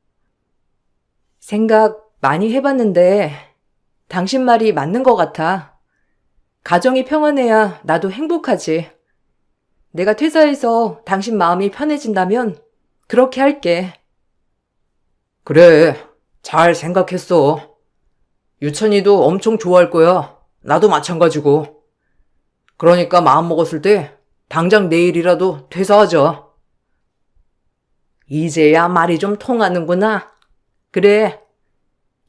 생각 많이 해봤는데 당신 말이 맞는 것 같아. 가정이 평안해야 나도 행복하지. 내가 퇴사해서 당신 마음이 편해진다면 그렇게 할게. 그래, 잘 생각했어. 유찬이도 엄청 좋아할 거야. 나도 마찬가지고. 그러니까 마음 먹었을 때 당장 내일이라도 퇴사하자. 이제야 말이 좀 통하는구나. 그래,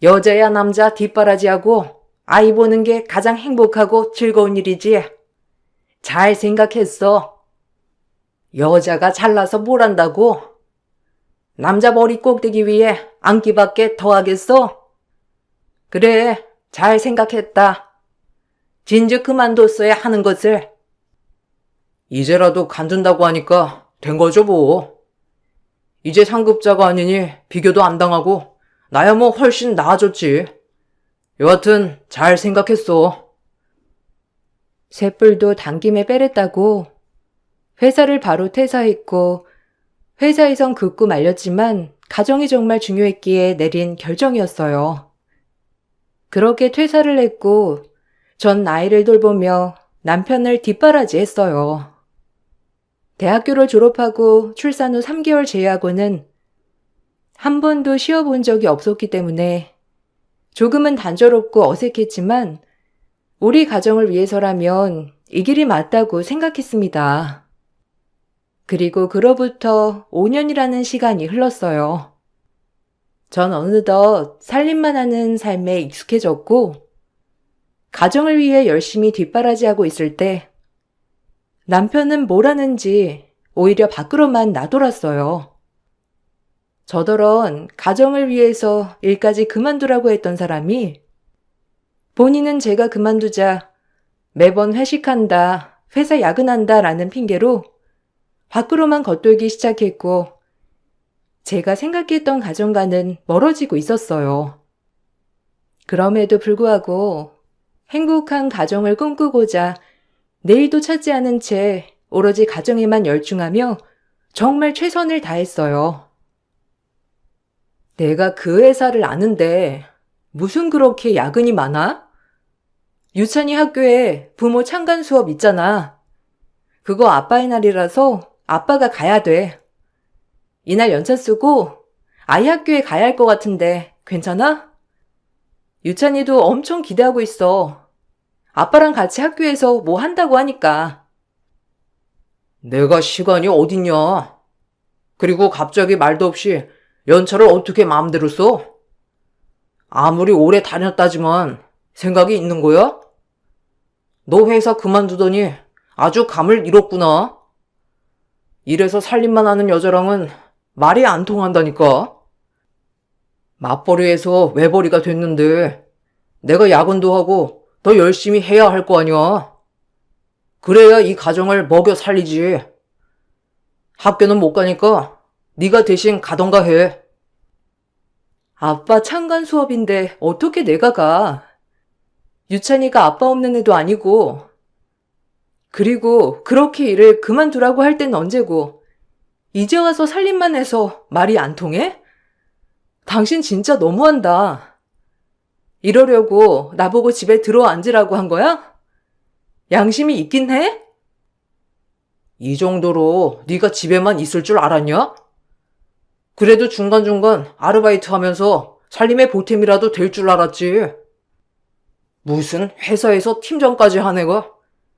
여자야 남자 뒷바라지하고 아이 보는 게 가장 행복하고 즐거운 일이지. 잘 생각했어. 여자가 잘나서 뭘 한다고? 남자 머리 꼭대기 위에 앉기밖에 더 하겠어? 그래, 잘 생각했다. 진즉 그만뒀어야 하는 것을. 이제라도 간둔다고 하니까 된 거죠 뭐. 이제 상급자가 아니니 비교도 안 당하고 나야 뭐 훨씬 나아졌지. 여하튼 잘 생각했어. 셋불도 당김에 빼랬다고 회사를 바로 퇴사했고 회사에선 극구 말렸지만 가정이 정말 중요했기에 내린 결정이었어요. 그렇게 퇴사를 했고 전 아이를 돌보며 남편을 뒷바라지했어요. 대학교를 졸업하고 출산 후 3개월 제외하고는 한 번도 쉬어본 적이 없었기 때문에 조금은 단조롭고 어색했지만 우리 가정을 위해서라면 이 길이 맞다고 생각했습니다. 그리고 그로부터 5년이라는 시간이 흘렀어요. 전 어느덧 살림만 하는 삶에 익숙해졌고 가정을 위해 열심히 뒷바라지하고 있을 때 남편은 뭘 하는지 오히려 밖으로만 나돌았어요. 저더러 가정을 위해서 일까지 그만두라고 했던 사람이 본인은 제가 그만두자 매번 회식한다, 회사 야근한다 라는 핑계로 밖으로만 겉돌기 시작했고 제가 생각했던 가정과는 멀어지고 있었어요. 그럼에도 불구하고 행복한 가정을 꿈꾸고자 내일도 찾지 않은 채 오로지 가정에만 열중하며 정말 최선을 다했어요. 내가 그 회사를 아는데 무슨 그렇게 야근이 많아? 유찬이 학교에 부모 참관 수업 있잖아. 그거 아빠의 날이라서 아빠가 가야 돼. 이날 연차 쓰고 아이 학교에 가야 할 것 같은데 괜찮아? 유찬이도 엄청 기대하고 있어. 아빠랑 같이 학교에서 뭐 한다고 하니까. 내가 시간이 어딨냐? 그리고 갑자기 말도 없이 연차를 어떻게 마음대로 써? 아무리 오래 다녔다지만 생각이 있는 거야? 너 회사 그만두더니 아주 감을 잃었구나. 이래서 살림만 하는 여자랑은 말이 안 통한다니까. 맞벌이에서 외벌이가 됐는데 내가 야근도 하고 더 열심히 해야 할 거 아니야. 그래야 이 가정을 먹여 살리지. 학교는 못 가니까 네가 대신 가던가 해. 아빠 창간 수업인데 어떻게 내가 가? 유찬이가 아빠 없는 애도 아니고. 그리고 그렇게 일을 그만두라고 할 땐 언제고. 이제 와서 살림만 해서 말이 안 통해? 당신 진짜 너무한다. 이러려고 나보고 집에 들어앉으라고 한 거야? 양심이 있긴 해? 이 정도로 네가 집에만 있을 줄 알았냐? 그래도 중간중간 아르바이트 하면서 살림의 보탬이라도 될 줄 알았지. 무슨 회사에서 팀장까지 한 애가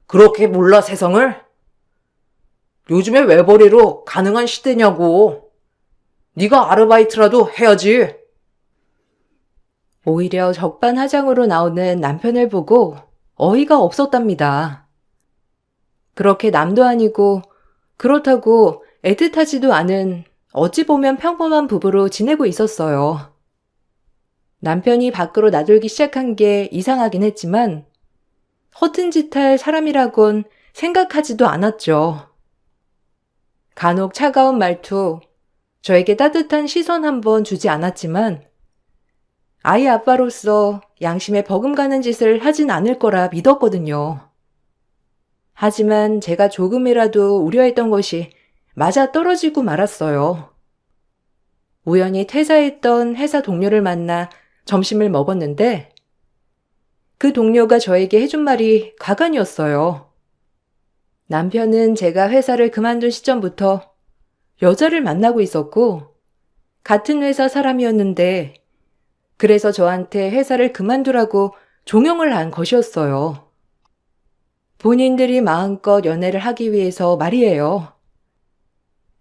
그렇게 몰라 세상을? 요즘에 외벌이로 가능한 시대냐고. 네가 아르바이트라도 해야지. 오히려 적반하장으로 나오는 남편을 보고 어이가 없었답니다. 그렇게 남도 아니고 그렇다고 애틋하지도 않은 어찌 보면 평범한 부부로 지내고 있었어요. 남편이 밖으로 나돌기 시작한 게 이상하긴 했지만 허튼 짓 할 사람이라곤 생각하지도 않았죠. 간혹 차가운 말투, 저에게 따뜻한 시선 한번 주지 않았지만 아이 아빠로서 양심에 버금가는 짓을 하진 않을 거라 믿었거든요. 하지만 제가 조금이라도 우려했던 것이 맞아 떨어지고 말았어요. 우연히 퇴사했던 회사 동료를 만나 점심을 먹었는데 그 동료가 저에게 해준 말이 가관이었어요. 남편은 제가 회사를 그만둔 시점부터 여자를 만나고 있었고 같은 회사 사람이었는데 그래서 저한테 회사를 그만두라고 종용을 한 것이었어요. 본인들이 마음껏 연애를 하기 위해서 말이에요.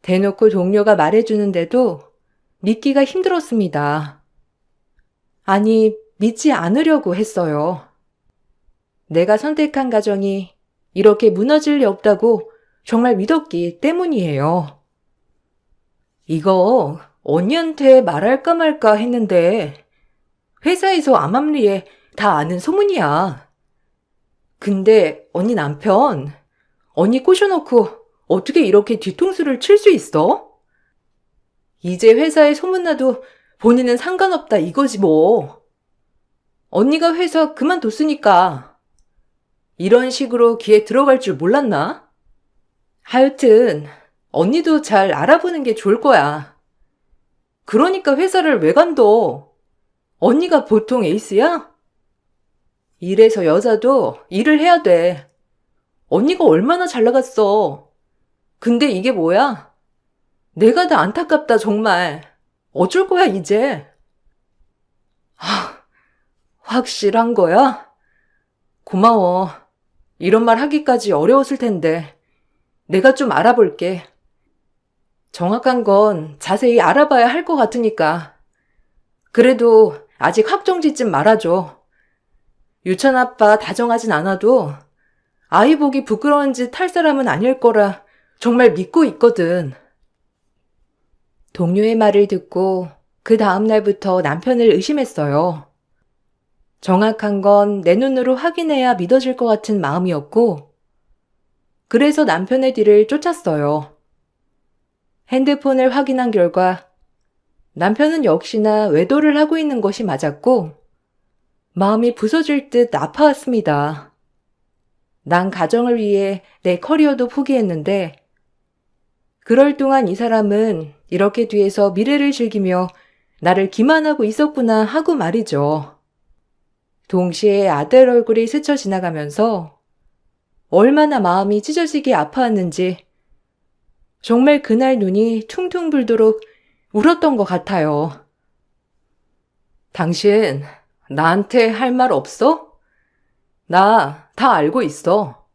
대놓고 동료가 말해주는데도 믿기가 힘들었습니다. 아니, 믿지 않으려고 했어요. 내가 선택한 가정이 이렇게 무너질 리 없다고 정말 믿었기 때문이에요. 이거 언니한테 말할까 말까 했는데 회사에서 암암리에 다 아는 소문이야. 근데 언니 남편, 언니 꼬셔놓고 어떻게 이렇게 뒤통수를 칠 수 있어? 이제 회사에 소문나도 본인은 상관없다 이거지 뭐. 언니가 회사 그만뒀으니까 이런 식으로 귀에 들어갈 줄 몰랐나? 하여튼 언니도 잘 알아보는 게 좋을 거야. 그러니까 회사를 왜 관둬? 언니가 보통 에이스야? 이래서 여자도 일을 해야 돼. 언니가 얼마나 잘 나갔어. 근데 이게 뭐야? 내가 다 안타깝다 정말. 어쩔 거야 이제. 확실한 거야? 고마워. 이런 말 하기까지 어려웠을 텐데. 내가 좀 알아볼게. 정확한 건 자세히 알아봐야 할 것 같으니까. 그래도 아직 확정짓진 말아줘. 유찬 아빠 다정하진 않아도 아이 보기 부끄러운 짓 할 사람은 아닐 거라 정말 믿고 있거든. 동료의 말을 듣고 그 다음 날부터 남편을 의심했어요. 정확한 건 내 눈으로 확인해야 믿어질 것 같은 마음이었고, 그래서 남편의 뒤를 쫓았어요. 핸드폰을 확인한 결과 남편은 역시나 외도를 하고 있는 것이 맞았고 마음이 부서질 듯 아파왔습니다. 난 가정을 위해 내 커리어도 포기했는데 그럴 동안 이 사람은 이렇게 뒤에서 미래를 즐기며 나를 기만하고 있었구나 하고 말이죠. 동시에 아들 얼굴이 스쳐 지나가면서 얼마나 마음이 찢어지게 아파왔는지 정말 그날 눈이 퉁퉁 불도록 울었던 것 같아요. 당신 나한테 할 말 없어? 나 다 알고 있어.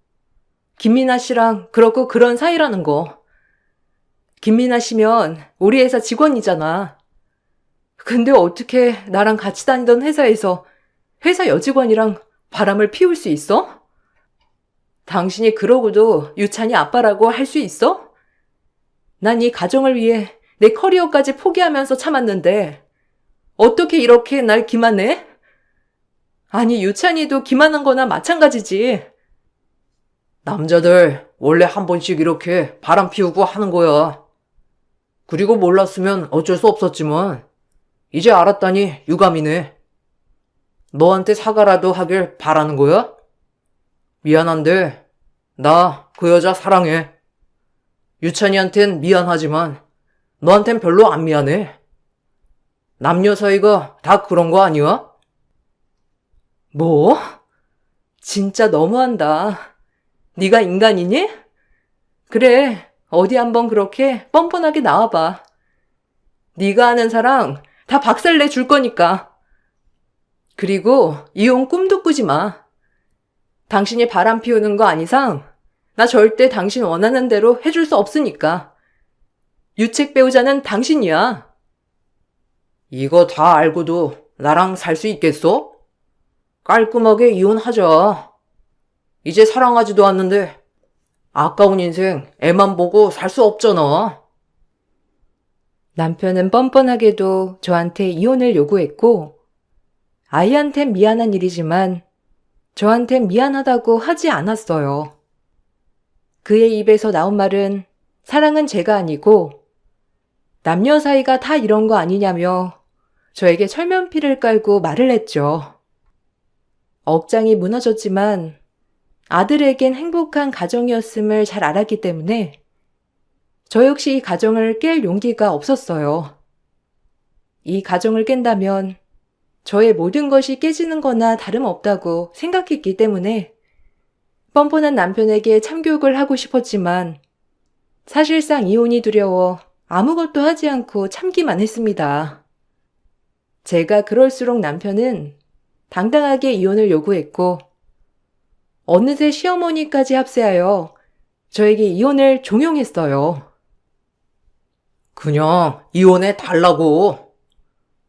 김민아 씨랑 그렇고 그런 사이라는 거. 김민아 씨면 우리 회사 직원이잖아. 근데 어떻게 나랑 같이 다니던 회사에서 회사 여직원이랑 바람을 피울 수 있어? 당신이 그러고도 유찬이 아빠라고 할 수 있어? 난 이 가정을 위해 내 커리어까지 포기하면서 참았는데 어떻게 이렇게 날 기만해? 아니, 유찬이도 기만한 거나 마찬가지지. 남자들 원래 한 번씩 이렇게 바람 피우고 하는 거야. 그리고 몰랐으면 어쩔 수 없었지만 이제 알았다니 유감이네. 너한테 사과라도 하길 바라는 거야? 미안한데 나 그 여자 사랑해. 유찬이한텐 미안하지만 너한텐 별로 안 미안해. 남녀 사이가 다 그런 거 아니야? 뭐? 진짜 너무한다. 네가 인간이니? 그래, 어디 한번 그렇게 뻔뻔하게 나와봐. 네가 아는 사랑 다 박살내 줄 거니까. 그리고 이혼 꿈도 꾸지 마. 당신이 바람 피우는 거 아닌 이상 나 절대 당신 원하는 대로 해줄 수 없으니까. 유책 배우자는 당신이야. 이거 다 알고도 나랑 살 수 있겠어? 깔끔하게 이혼하자. 이제 사랑하지도 않는데 아까운 인생 애만 보고 살 수 없잖아. 남편은 뻔뻔하게도 저한테 이혼을 요구했고, 아이한텐 미안한 일이지만 저한텐 미안하다고 하지 않았어요. 그의 입에서 나온 말은 사랑은 제가 아니고 남녀 사이가 다 이런 거 아니냐며 저에게 철면피를 깔고 말을 했죠. 억장이 무너졌지만 아들에겐 행복한 가정이었음을 잘 알았기 때문에 저 역시 이 가정을 깰 용기가 없었어요. 이 가정을 깬다면 저의 모든 것이 깨지는 거나 다름없다고 생각했기 때문에 뻔뻔한 남편에게 참교육을 하고 싶었지만 사실상 이혼이 두려워 아무것도 하지 않고 참기만 했습니다. 제가 그럴수록 남편은 당당하게 이혼을 요구했고 어느새 시어머니까지 합세하여 저에게 이혼을 종용했어요. 그냥 이혼해 달라고.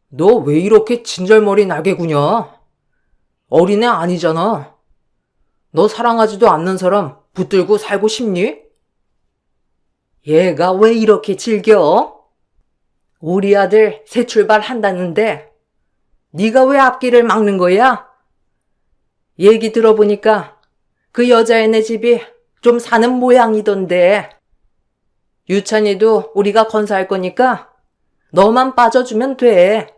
너 왜 이렇게 진절머리 나게 구냐? 어린애 아니잖아. 너 사랑하지도 않는 사람 붙들고 살고 싶니? 얘가 왜 이렇게 즐겨? 우리 아들 새 출발한다는데 네가 왜 앞길을 막는 거야? 얘기 들어보니까 그 여자애네 집이 좀 사는 모양이던데. 유찬이도 우리가 건사할 거니까 너만 빠져주면 돼.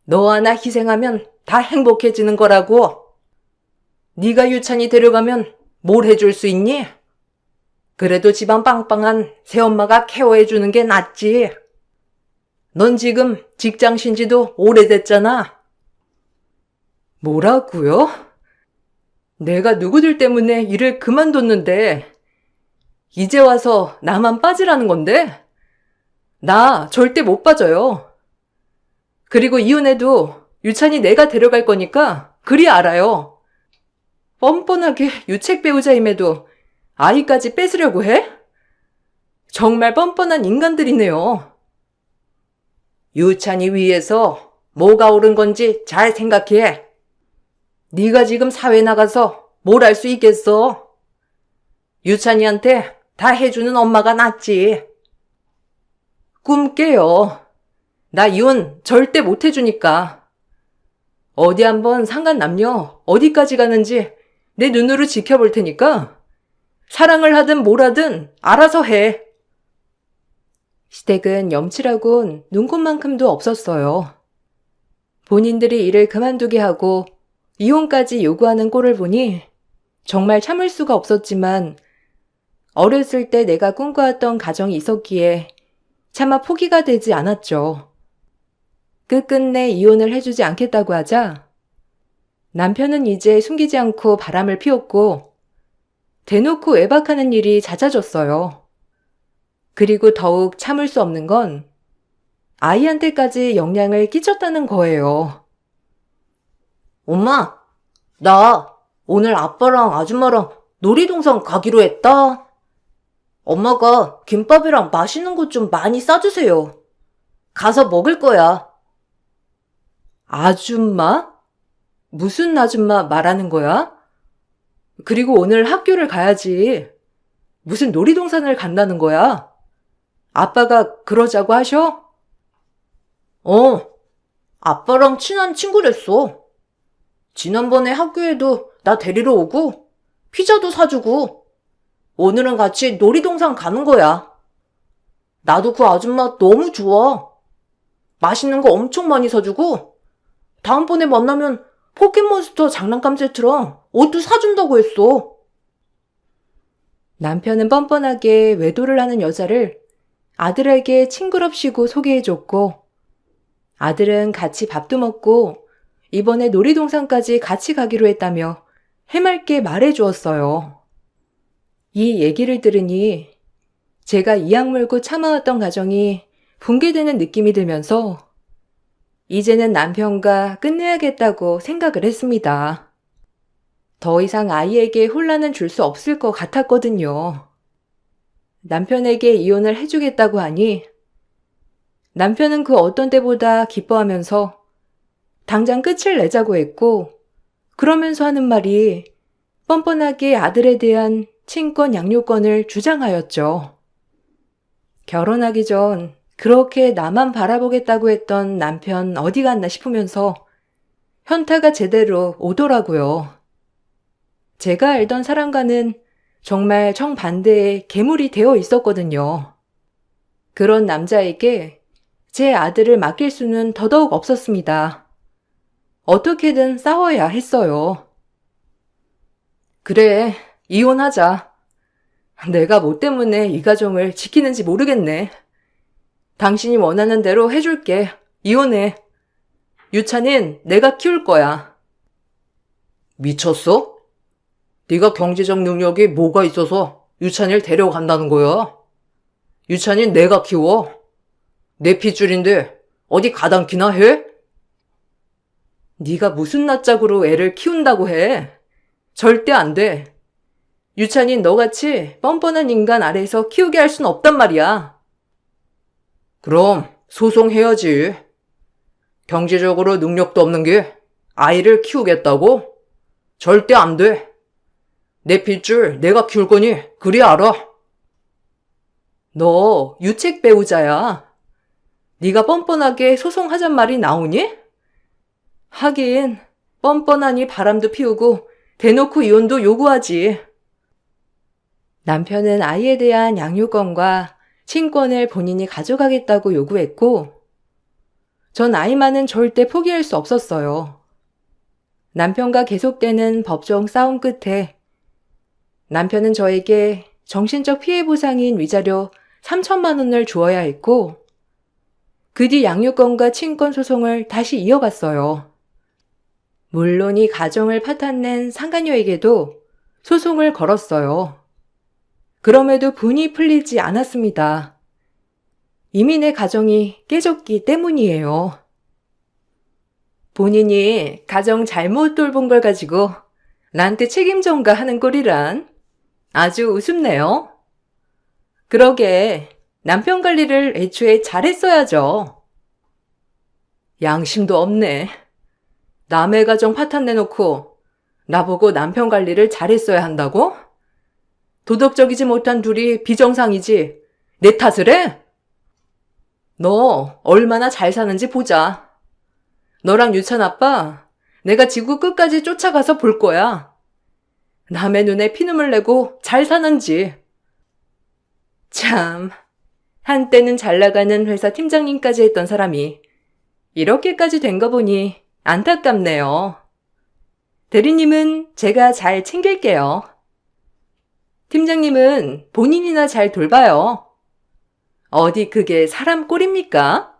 너 하나 희생하면 다 행복해지는 거라고. 네가 유찬이 데려가면 뭘 해줄 수 있니? 그래도 집안 빵빵한 새엄마가 케어해주는 게 낫지. 넌 지금 직장 신지도 오래됐잖아. 뭐라고요? 내가 누구들 때문에 일을 그만뒀는데 이제 와서 나만 빠지라는 건데? 나 절대 못 빠져요. 그리고 이혼해도 유찬이 내가 데려갈 거니까 그리 알아요. 뻔뻔하게 유책 배우자임에도 아이까지 뺏으려고 해? 정말 뻔뻔한 인간들이네요. 유찬이 위해서 뭐가 옳은 건지 잘 생각해. 네가 지금 사회 나가서 뭘 할 수 있겠어? 유찬이한테 다 해주는 엄마가 낫지. 꿈 깨요. 나 이혼 절대 못 해주니까. 어디 한번 상간 남녀 어디까지 가는지 내 눈으로 지켜볼 테니까 사랑을 하든 뭘 하든 알아서 해. 시댁은 염치라곤 눈곱만큼도 없었어요. 본인들이 일을 그만두게 하고 이혼까지 요구하는 꼴을 보니 정말 참을 수가 없었지만 어렸을 때 내가 꿈꿔왔던 가정이 있었기에 차마 포기가 되지 않았죠. 끝끝내 이혼을 해주지 않겠다고 하자 남편은 이제 숨기지 않고 바람을 피웠고 대놓고 외박하는 일이 잦아졌어요. 그리고 더욱 참을 수 없는 건 아이한테까지 영향을 끼쳤다는 거예요. 엄마, 나 오늘 아빠랑 아줌마랑 놀이동산 가기로 했다. 엄마가 김밥이랑 맛있는 것 좀 많이 싸주세요. 가서 먹을 거야. 아줌마? 무슨 아줌마 말하는 거야? 그리고 오늘 학교를 가야지. 무슨 놀이동산을 간다는 거야? 아빠가 그러자고 하셔? 아빠랑 친한 친구랬어. 지난번에 학교에도 나 데리러 오고, 피자도 사주고, 오늘은 같이 놀이동산 가는 거야. 나도 그 아줌마 너무 좋아. 맛있는 거 엄청 많이 사주고, 다음번에 만나면 포켓몬스터 장난감 세트랑 옷도 사준다고 했어. 남편은 뻔뻔하게 외도를 하는 여자를 아들에게 칭그럽시고 소개해줬고, 아들은 같이 밥도 먹고 이번에 놀이동산까지 같이 가기로 했다며 해맑게 말해주었어요. 이 얘기를 들으니 제가 이악 물고 참아왔던 가정이 붕괴되는 느낌이 들면서 이제는 남편과 끝내야겠다고 생각을 했습니다. 더 이상 아이에게 혼란은 줄 수 없을 것 같았거든요. 남편에게 이혼을 해주겠다고 하니 남편은 그 어떤 때보다 기뻐하면서 당장 끝을 내자고 했고, 그러면서 하는 말이 뻔뻔하게 아들에 대한 친권 양육권을 주장하였죠. 결혼하기 전 그렇게 나만 바라보겠다고 했던 남편 어디 갔나 싶으면서 현타가 제대로 오더라고요. 제가 알던 사람과는 정말 정반대의 괴물이 되어 있었거든요. 그런 남자에게 제 아들을 맡길 수는 더더욱 없었습니다. 어떻게든 싸워야 했어요. 그래, 이혼하자. 내가 뭐 때문에 이 가정을 지키는지 모르겠네. 당신이 원하는 대로 해줄게. 이혼해. 유찬인 내가 키울 거야. 미쳤어? 네가 경제적 능력이 뭐가 있어서 유찬이를 데려간다는 거야? 유찬인 내가 키워. 내 핏줄인데 어디 가당키나 해? 네가 무슨 낯짝으로 애를 키운다고 해? 절대 안 돼. 유찬인 너같이 뻔뻔한 인간 아래에서 키우게 할 순 없단 말이야. 그럼 소송해야지. 경제적으로 능력도 없는 게 아이를 키우겠다고? 절대 안 돼. 내 핏줄 내가 키울 거니 그리 알아. 너 유책 배우자야. 네가 뻔뻔하게 소송하잔 말이 나오니? 하긴 뻔뻔하니 바람도 피우고 대놓고 이혼도 요구하지. 남편은 아이에 대한 양육권과 친권을 본인이 가져가겠다고 요구했고, 전 아이만은 절대 포기할 수 없었어요. 남편과 계속되는 법정 싸움 끝에 남편은 저에게 정신적 피해 보상인 위자료 3천만 원을 주어야 했고, 그 뒤 양육권과 친권 소송을 다시 이어갔어요. 물론 이 가정을 파탄낸 상간녀에게도 소송을 걸었어요. 그럼에도 분이 풀리지 않았습니다. 이미 내 가정이 깨졌기 때문이에요. 본인이 가정 잘못 돌본 걸 가지고 나한테 책임 전가 하는 꼴이란 아주 우습네요. 그러게 남편 관리를 애초에 잘했어야죠. 양심도 없네. 남의 가정 파탄 내놓고 나보고 남편 관리를 잘했어야 한다고? 도덕적이지 못한 둘이 비정상이지 내 탓을 해? 너 얼마나 잘 사는지 보자. 너랑 유찬 아빠 내가 지구 끝까지 쫓아가서 볼 거야. 남의 눈에 피눈물 내고 잘 사는지. 참, 한때는 잘 나가는 회사 팀장님까지 했던 사람이 이렇게까지 된 거 보니 안타깝네요. 대리님은 제가 잘 챙길게요. 팀장님은 본인이나 잘 돌봐요. 어디 그게 사람 꼴입니까?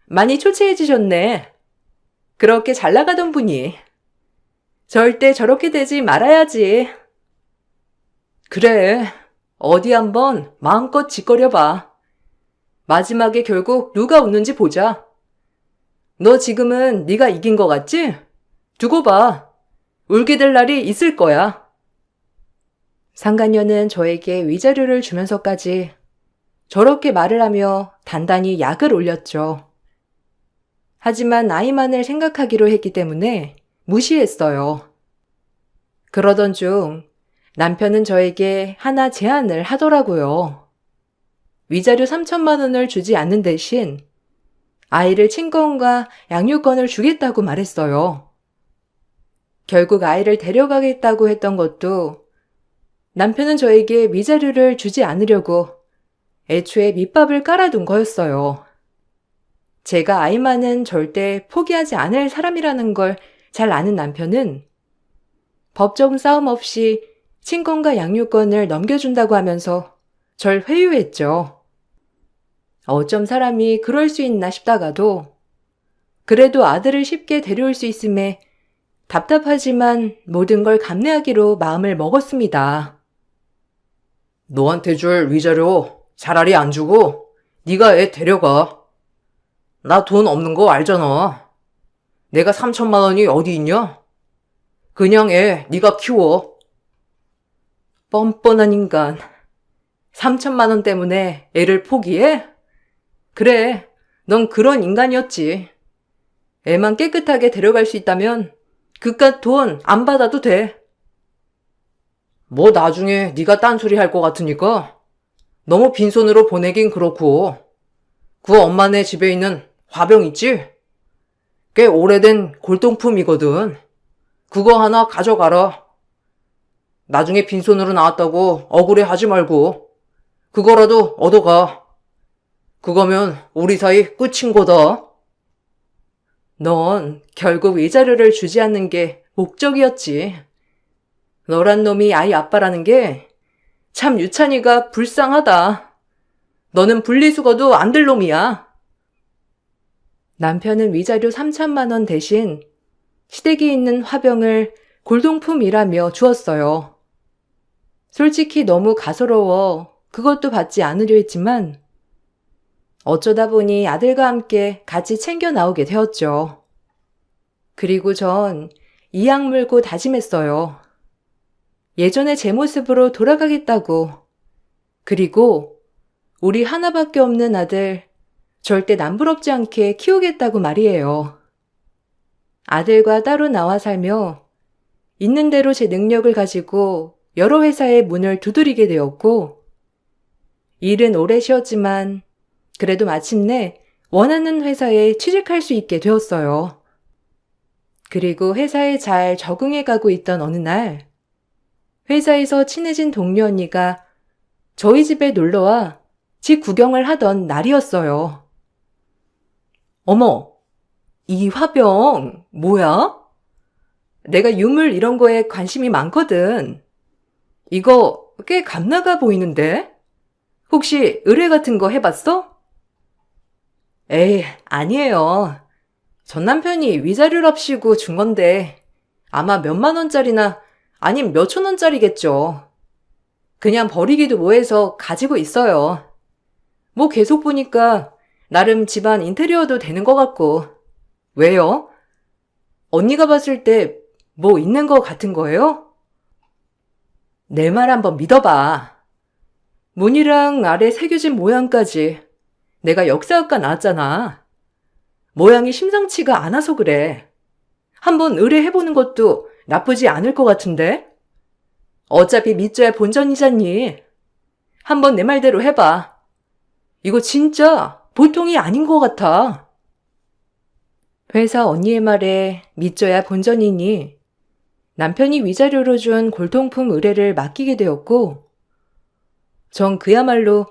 많이 초췌해지셨네. 그렇게 잘 나가던 분이. 절대 저렇게 되지 말아야지. 그래, 어디 한번 마음껏 짓거려봐. 마지막에 결국 누가 웃는지 보자. 너 지금은 네가 이긴 거 같지? 두고 봐. 울게 될 날이 있을 거야. 상간녀는 저에게 위자료를 주면서까지 저렇게 말을 하며 단단히 약을 올렸죠. 하지만 아이만을 생각하기로 했기 때문에 무시했어요. 그러던 중 남편은 저에게 하나 제안을 하더라고요. 위자료 3천만 원을 주지 않는 대신 아이를 친권과 양육권을 주겠다고 말했어요. 결국 아이를 데려가겠다고 했던 것도 남편은 저에게 위자료를 주지 않으려고 애초에 밑밥을 깔아둔 거였어요. 제가 아이만은 절대 포기하지 않을 사람이라는 걸 잘 아는 남편은 법적 싸움 없이 친권과 양육권을 넘겨준다고 하면서 절 회유했죠. 어쩜 사람이 그럴 수 있나 싶다가도 그래도 아들을 쉽게 데려올 수 있음에 답답하지만 모든 걸 감내하기로 마음을 먹었습니다. 너한테 줄 위자료 차라리 안 주고 네가 애 데려가. 나 돈 없는 거 알잖아. 내가 3천만 원이 어디 있냐? 그냥 애 네가 키워. 뻔뻔한 인간. 3천만 원 때문에 애를 포기해? 그래, 넌 그런 인간이었지. 애만 깨끗하게 데려갈 수 있다면 그깟 돈 안 받아도 돼. 뭐 나중에 네가 딴소리 할 것 같으니까 너무 빈손으로 보내긴 그렇고 그 엄마네 집에 있는 화병 있지? 꽤 오래된 골동품이거든. 그거 하나 가져가라. 나중에 빈손으로 나왔다고 억울해하지 말고 그거라도 얻어가. 그거면 우리 사이 끝인 거다. 넌 결국 위자료를 주지 않는 게 목적이었지. 너란 놈이 아이 아빠라는 게 참 유찬이가 불쌍하다. 너는 분리수거도 안 될 놈이야. 남편은 위자료 3천만 원 대신 시댁이 있는 화병을 골동품이라며 주었어요. 솔직히 너무 가소로워 그것도 받지 않으려 했지만 어쩌다 보니 아들과 함께 같이 챙겨 나오게 되었죠. 그리고 전 이악 물고 다짐했어요. 예전의 제 모습으로 돌아가겠다고. 그리고 우리 하나밖에 없는 아들 절대 남부럽지 않게 키우겠다고 말이에요. 아들과 따로 나와 살며 있는 대로 제 능력을 가지고 여러 회사의 문을 두드리게 되었고 일은 오래 쉬었지만 그래도 마침내 원하는 회사에 취직할 수 있게 되었어요. 그리고 회사에 잘 적응해 가고 있던 어느 날 회사에서 친해진 동료 언니가 저희 집에 놀러와 집 구경을 하던 날이었어요. 어머, 이 화병 뭐야? 내가 유물 이런 거에 관심이 많거든. 이거 꽤 값나가 보이는데? 혹시 의뢰 같은 거 해봤어? 에이, 아니에요. 전 남편이 위자료랍시고 준 건데 아마 몇만 원짜리나 아님 몇천 원짜리겠죠. 그냥 버리기도 뭐해서 가지고 있어요. 뭐 계속 보니까 나름 집안 인테리어도 되는 것 같고. 왜요? 언니가 봤을 때 뭐 있는 거 같은 거예요? 내 말 한번 믿어봐. 문이랑 아래 새겨진 모양까지 내가 역사학과 나왔잖아. 모양이 심상치가 않아서 그래. 한번 의뢰해보는 것도 나쁘지 않을 것 같은데? 어차피 밑져야 본전이잖니. 한번 내 말대로 해봐. 이거 진짜 보통이 아닌 것 같아. 회사 언니의 말에 믿져야 본전이니 남편이 위자료로 준 골동품 의뢰를 맡기게 되었고 전 그야말로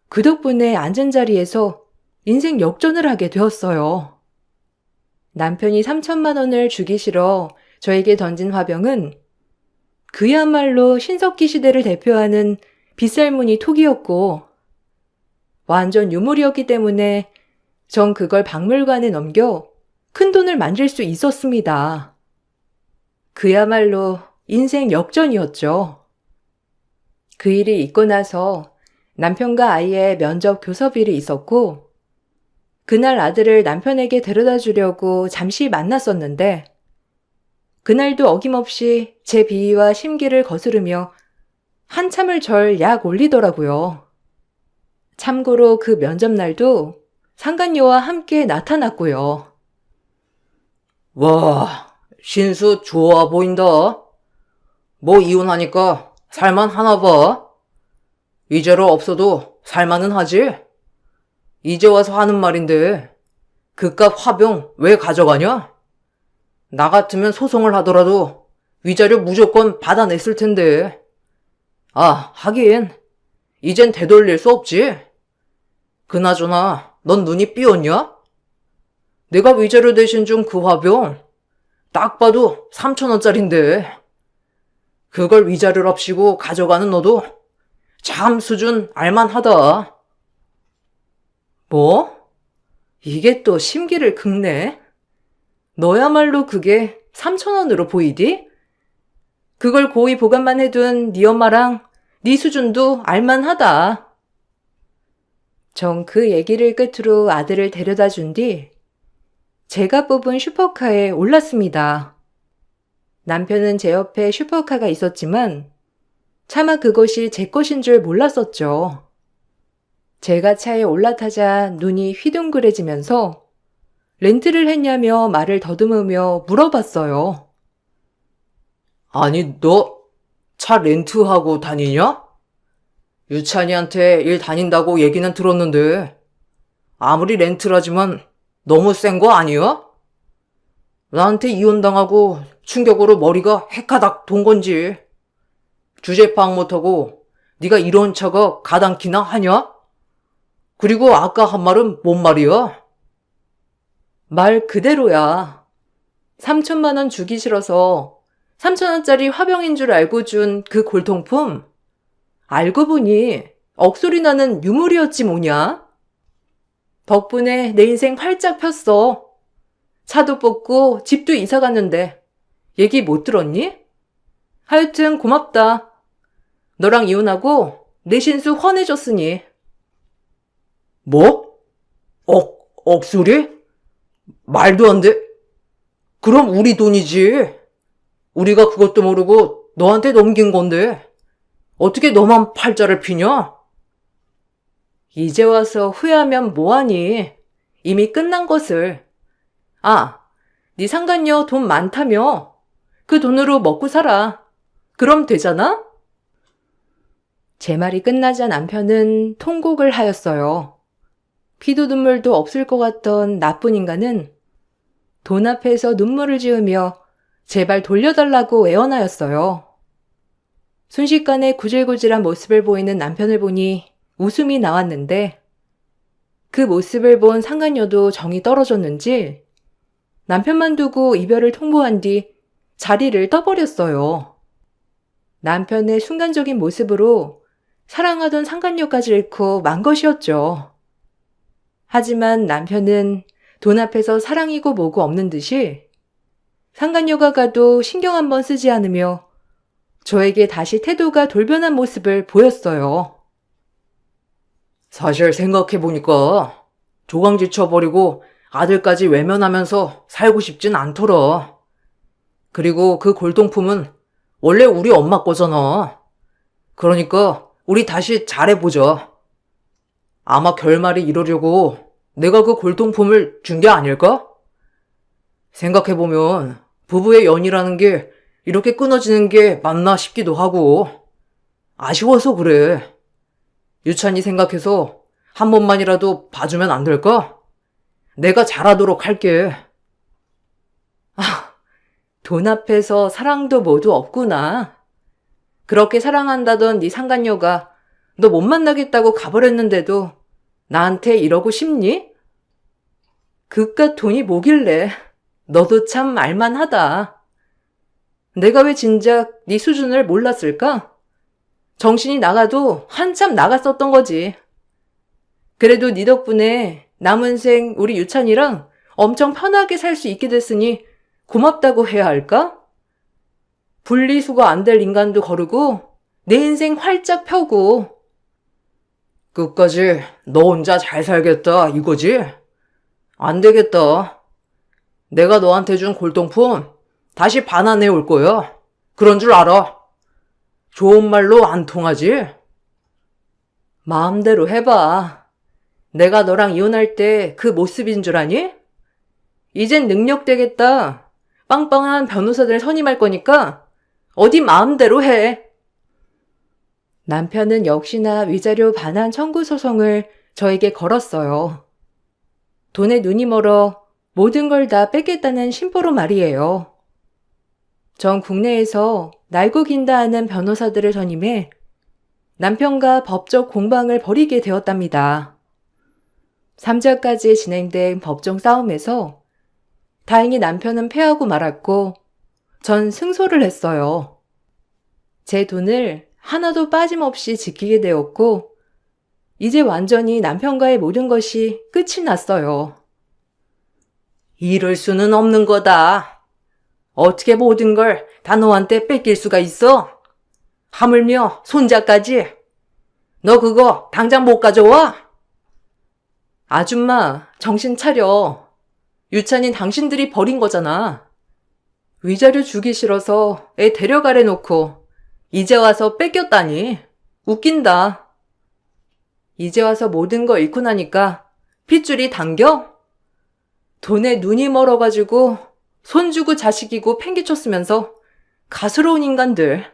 그 덕분에 앉은 자리에서 인생 역전을 하게 되었어요. 남편이 3천만 원을 주기 싫어 저에게 던진 화병은 그야말로 신석기 시대를 대표하는 빗살무늬 톡이었고 완전 유물이었기 때문에 전 그걸 박물관에 넘겨 큰돈을 만질 수 있었습니다. 그야말로 인생 역전이었죠. 그 일이 있고 나서 남편과 아이의 면접 교섭일이 있었고 그날 아들을 남편에게 데려다 주려고 잠시 만났었는데 그날도 어김없이 제 비위와 심기를 거스르며 한참을 절 약 올리더라고요. 참고로 그 면접날도 상간녀와 함께 나타났고요. 와, 신수 좋아 보인다. 뭐 이혼하니까 살만 하나 봐. 이제로 없어도 살만은 하지? 이제 와서 하는 말인데 그깟 화병 왜 가져가냐? 나 같으면 소송을 하더라도 위자료 무조건 받아냈을 텐데. 아, 하긴 이젠 되돌릴 수 없지. 그나저나 넌 눈이 삐었냐? 내가 위자료 대신 준 그 화병 딱 봐도 3,000원짜린데 그걸 위자료랍시고 가져가는 너도 참 수준 알만하다. 뭐? 이게 또 심기를 긁네. 너야말로 그게 3,000원으로 보이디? 그걸 고이 보관만 해둔 네 엄마랑 네 수준도 알만하다. 전 그 얘기를 끝으로 아들을 데려다 준 뒤 제가 뽑은 슈퍼카에 올랐습니다. 남편은 제 옆에 슈퍼카가 있었지만 차마 그것이 제 것인 줄 몰랐었죠. 제가 차에 올라타자 눈이 휘둥그레지면서 렌트를 했냐며 말을 더듬으며 물어봤어요. 아니, 너 차 렌트하고 다니냐? 유찬이한테 일 다닌다고 얘기는 들었는데 아무리 렌트라지만 너무 센 거 아니야? 나한테 이혼당하고 충격으로 머리가 해가닥 돈 건지. 주제 파악 못하고 네가 이런 차가 가당키나 하냐? 그리고 아까 한 말은 뭔 말이야? 말 그대로야. 3천만 원 주기 싫어서 3,000원짜리 화병인 줄 알고 준 그 골통품. 알고 보니 억소리 나는 유물이었지 뭐냐? 덕분에 내 인생 활짝 폈어. 차도 뽑고 집도 이사 갔는데 얘기 못 들었니? 하여튼 고맙다. 너랑 이혼하고 내 신수 헌해줬으니. 뭐? 억소리? 말도 안 돼. 그럼 우리 돈이지. 우리가 그것도 모르고 너한테 넘긴 건데 어떻게 너만 팔자를 피냐? 이제 와서 후회하면 뭐하니? 이미 끝난 것을. 아, 네 상간녀 돈 많다며? 그 돈으로 먹고 살아. 그럼 되잖아? 제 말이 끝나자 남편은 통곡을 하였어요. 피도 눈물도 없을 것 같던 나쁜 인간은 돈 앞에서 눈물을 지으며 제발 돌려달라고 애원하였어요. 순식간에 구질구질한 모습을 보이는 남편을 보니 웃음이 나왔는데 그 모습을 본 상간녀도 정이 떨어졌는지 남편만 두고 이별을 통보한 뒤 자리를 떠버렸어요. 남편의 순간적인 모습으로 사랑하던 상간녀까지 잃고 만 것이었죠. 하지만 남편은 돈 앞에서 사랑이고 뭐고 없는 듯이 상간녀가 가도 신경 한번 쓰지 않으며 저에게 다시 태도가 돌변한 모습을 보였어요. 사실 생각해보니까 조강지 쳐버리고 아들까지 외면하면서 살고 싶진 않더라. 그리고 그 골동품은 원래 우리 엄마 거잖아. 그러니까 우리 다시 잘해보자. 아마 결말이 이러려고 내가 그 골동품을 준 게 아닐까? 생각해보면 부부의 연이라는 게 이렇게 끊어지는 게 맞나 싶기도 하고 아쉬워서 그래. 유찬이 생각해서 한 번만이라도 봐주면 안 될까? 내가 잘하도록 할게. 돈 앞에서 사랑도 모두 없구나. 그렇게 사랑한다던 네 상간녀가 너 못 만나겠다고 가버렸는데도 나한테 이러고 싶니? 그깟 돈이 뭐길래 너도 참 알만하다. 내가 왜 진작 네 수준을 몰랐을까? 정신이 나가도 한참 나갔었던 거지. 그래도 네 덕분에 남은 생 우리 유찬이랑 엄청 편하게 살 수 있게 됐으니 고맙다고 해야 할까? 분리수거 안 될 인간도 거르고 내 인생 활짝 펴고. 끝까지 너 혼자 잘 살겠다 이거지? 안 되겠다. 내가 너한테 준 골동품 다시 반환해 올 거야. 그런 줄 알아. 좋은 말로 안 통하지? 마음대로 해봐. 내가 너랑 이혼할 때 그 모습인 줄 아니? 이젠 능력 되겠다. 빵빵한 변호사들 선임할 거니까 어디 마음대로 해. 남편은 역시나 위자료 반환 청구 소송을 저에게 걸었어요. 돈에 눈이 멀어 모든 걸 다 뺏겠다는 심보로 말이에요. 전 국내에서 날고 긴다 하는 변호사들을 선임해 남편과 법적 공방을 벌이게 되었답니다. 3자까지 진행된 법정 싸움에서 다행히 남편은 패하고 말았고 전 승소를 했어요. 제 돈을 하나도 빠짐없이 지키게 되었고 이제 완전히 남편과의 모든 것이 끝이 났어요. 이럴 수는 없는 거다. 어떻게 모든 걸 다 너한테 뺏길 수가 있어? 하물며 손자까지. 너 그거 당장 못 가져와? 아줌마, 정신 차려. 유찬이 당신들이 버린 거잖아. 위자료 주기 싫어서 애 데려가래 놓고 이제 와서 뺏겼다니. 웃긴다. 이제 와서 모든 거 잃고 나니까 핏줄이 당겨? 돈에 눈이 멀어가지고 손 주고 자식이고 팽개쳤으면서 가스로운 인간들.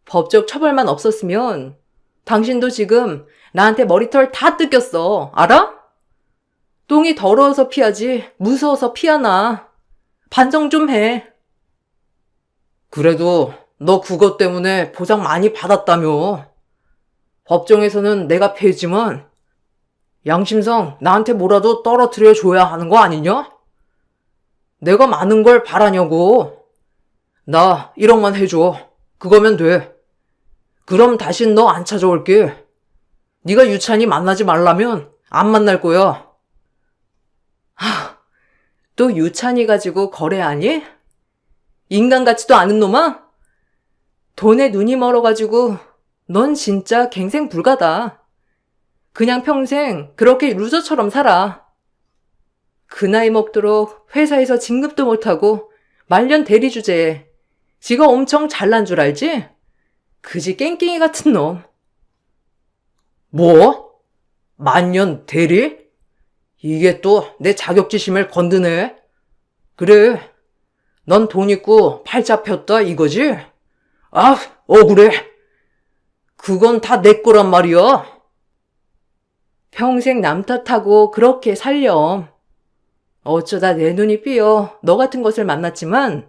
법적 처벌만 없었으면 당신도 지금 나한테 머리털 다 뜯겼어. 알아? 똥이 더러워서 피하지 무서워서 피하나. 반성 좀 해. 그래도 너 그것 때문에 보상 많이 받았다며. 법정에서는 내가 패지만 양심상 나한테 뭐라도 떨어뜨려 줘야 하는 거 아니냐? 내가 많은 걸 바라냐고. 나 1억만 해줘. 그거면 돼. 그럼 다신 너 안 찾아올게. 네가 유찬이 만나지 말라면 안 만날 거야. 또 유찬이 가지고 거래하니? 인간 같지도 않은 놈아? 돈에 눈이 멀어가지고 넌 진짜 갱생 불가다. 그냥 평생 그렇게 루저처럼 살아. 그 나이 먹도록 회사에서 진급도 못하고 말년 대리 주제에 지가 엄청 잘난 줄 알지? 그지 깽깽이 같은 놈. 뭐? 만년 대리? 이게 또 내 자격지심을 건드네. 그래. 넌 돈 있고 팔 잡혔다 이거지? 아, 억울해. 그건 다 내 거란 말이야. 평생 남 탓하고 그렇게 살렴. 어쩌다 내 눈이 삐어 너 같은 것을 만났지만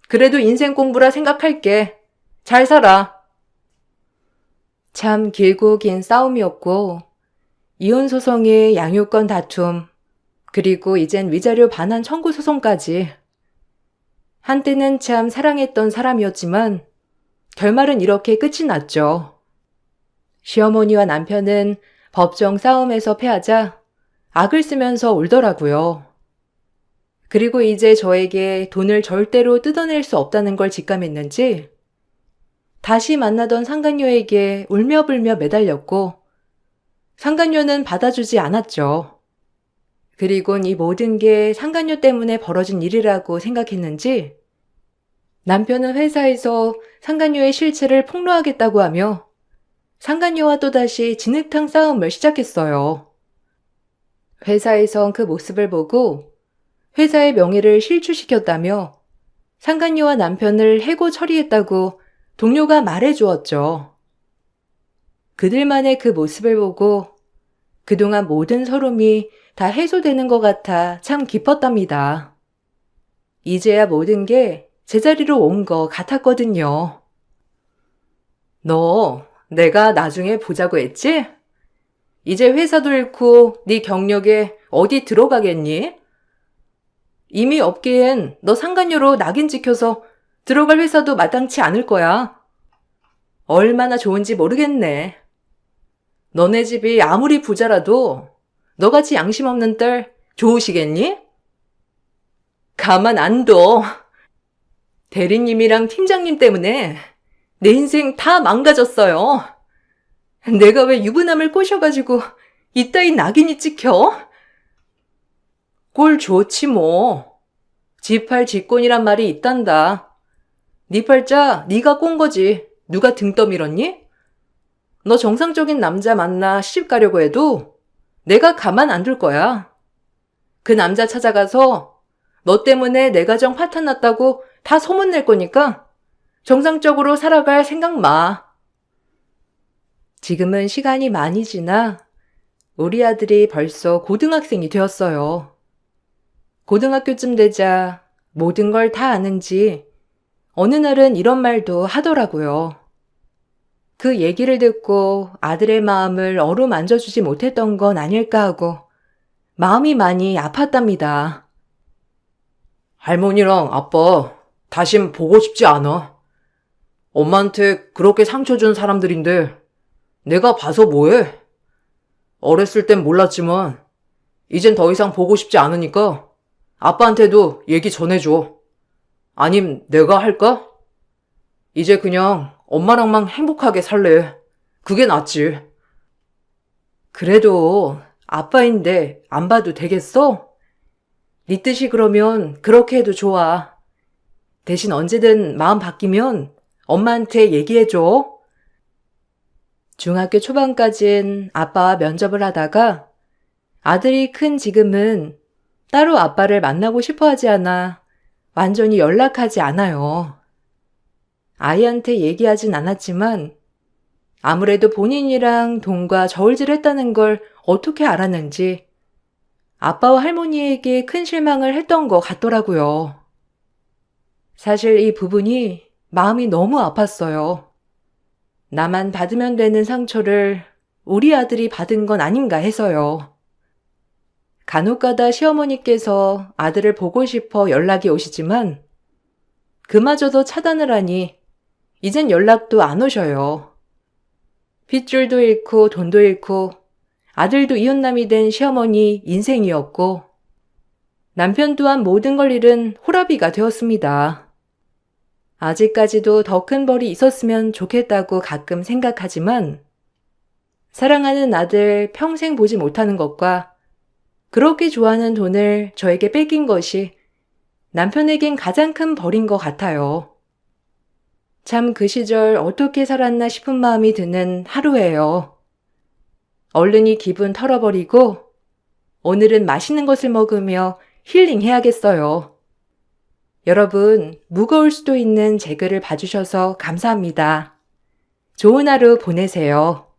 그래도 인생 공부라 생각할게. 잘 살아. 참 길고 긴 싸움이었고 이혼 소송의 양육권 다툼 그리고 이젠 위자료 반환 청구 소송까지. 한때는 참 사랑했던 사람이었지만 결말은 이렇게 끝이 났죠. 시어머니와 남편은 법정 싸움에서 패하자 악을 쓰면서 울더라고요. 그리고 이제 저에게 돈을 절대로 뜯어낼 수 없다는 걸 직감했는지 다시 만나던 상간녀에게 울며불며 매달렸고 상간녀는 받아주지 않았죠. 그리곤 이 모든 게 상간녀 때문에 벌어진 일이라고 생각했는지 남편은 회사에서 상간녀의 실체를 폭로하겠다고 하며 상간녀와 또다시 진흙탕 싸움을 시작했어요. 회사에선 그 모습을 보고 회사의 명예를 실추시켰다며 상간녀와 남편을 해고 처리했다고 동료가 말해주었죠. 그들만의 그 모습을 보고 그동안 모든 서름이 다 해소되는 것 같아 참 기뻤답니다. 이제야 모든 게 제자리로 온 것 같았거든요. 너 내가 나중에 보자고 했지? 이제 회사도 잃고 네 경력에 어디 들어가겠니? 이미 업계엔 너 상간녀로 낙인 찍혀서 들어갈 회사도 마땅치 않을 거야. 얼마나 좋은지 모르겠네. 너네 집이 아무리 부자라도 너같이 양심 없는 딸 좋으시겠니? 가만 안 둬. 대리님이랑 팀장님 때문에 내 인생 다 망가졌어요. 내가 왜 유부남을 꼬셔가지고 이따위 낙인이 찍혀? 꼴 좋지 뭐. 지팔 직권이란 말이 있단다. 네 팔자 네가 꼰 거지. 누가 등 떠밀었니? 너 정상적인 남자 만나 시집 가려고 해도 내가 가만 안 둘 거야. 그 남자 찾아가서 너 때문에 내 가정 파탄 났다고 다 소문낼 거니까 정상적으로 살아갈 생각 마. 지금은 시간이 많이 지나 우리 아들이 벌써 고등학생이 되었어요. 고등학교쯤 되자 모든 걸 다 아는지 어느 날은 이런 말도 하더라고요. 그 얘기를 듣고 아들의 마음을 어루만져주지 못했던 건 아닐까 하고 마음이 많이 아팠답니다. 할머니랑 아빠 다신 보고 싶지 않아. 엄마한테 그렇게 상처 준 사람들인데 내가 봐서 뭐해? 어렸을 땐 몰랐지만 이젠 더 이상 보고 싶지 않으니까 아빠한테도 얘기 전해줘. 아님 내가 할까? 이제 그냥 엄마랑만 행복하게 살래. 그게 낫지. 그래도 아빠인데 안 봐도 되겠어? 네 뜻이 그러면 그렇게 해도 좋아. 대신 언제든 마음 바뀌면 엄마한테 얘기해줘. 중학교 초반까진 아빠와 면접을 하다가 아들이 큰 지금은 따로 아빠를 만나고 싶어 하지 않아 완전히 연락하지 않아요. 아이한테 얘기하진 않았지만 아무래도 본인이랑 돈과 저울질했다는 걸 어떻게 알았는지 아빠와 할머니에게 큰 실망을 했던 것 같더라고요. 사실 이 부분이 마음이 너무 아팠어요. 나만 받으면 되는 상처를 우리 아들이 받은 건 아닌가 해서요. 간혹가다 시어머니께서 아들을 보고 싶어 연락이 오시지만 그마저도 차단을 하니 이젠 연락도 안 오셔요. 핏줄도 잃고 돈도 잃고 아들도 이혼남이 된 시어머니 인생이었고 남편 또한 모든 걸 잃은 호라비가 되었습니다. 아직까지도 더 큰 벌이 있었으면 좋겠다고 가끔 생각하지만 사랑하는 아들 평생 보지 못하는 것과 그렇게 좋아하는 돈을 저에게 뺏긴 것이 남편에겐 가장 큰 벌인 것 같아요. 참 그 시절 어떻게 살았나 싶은 마음이 드는 하루예요. 얼른이 기분 털어버리고 오늘은 맛있는 것을 먹으며 힐링해야겠어요. 여러분, 무거울 수도 있는 제 글을 봐주셔서 감사합니다. 좋은 하루 보내세요.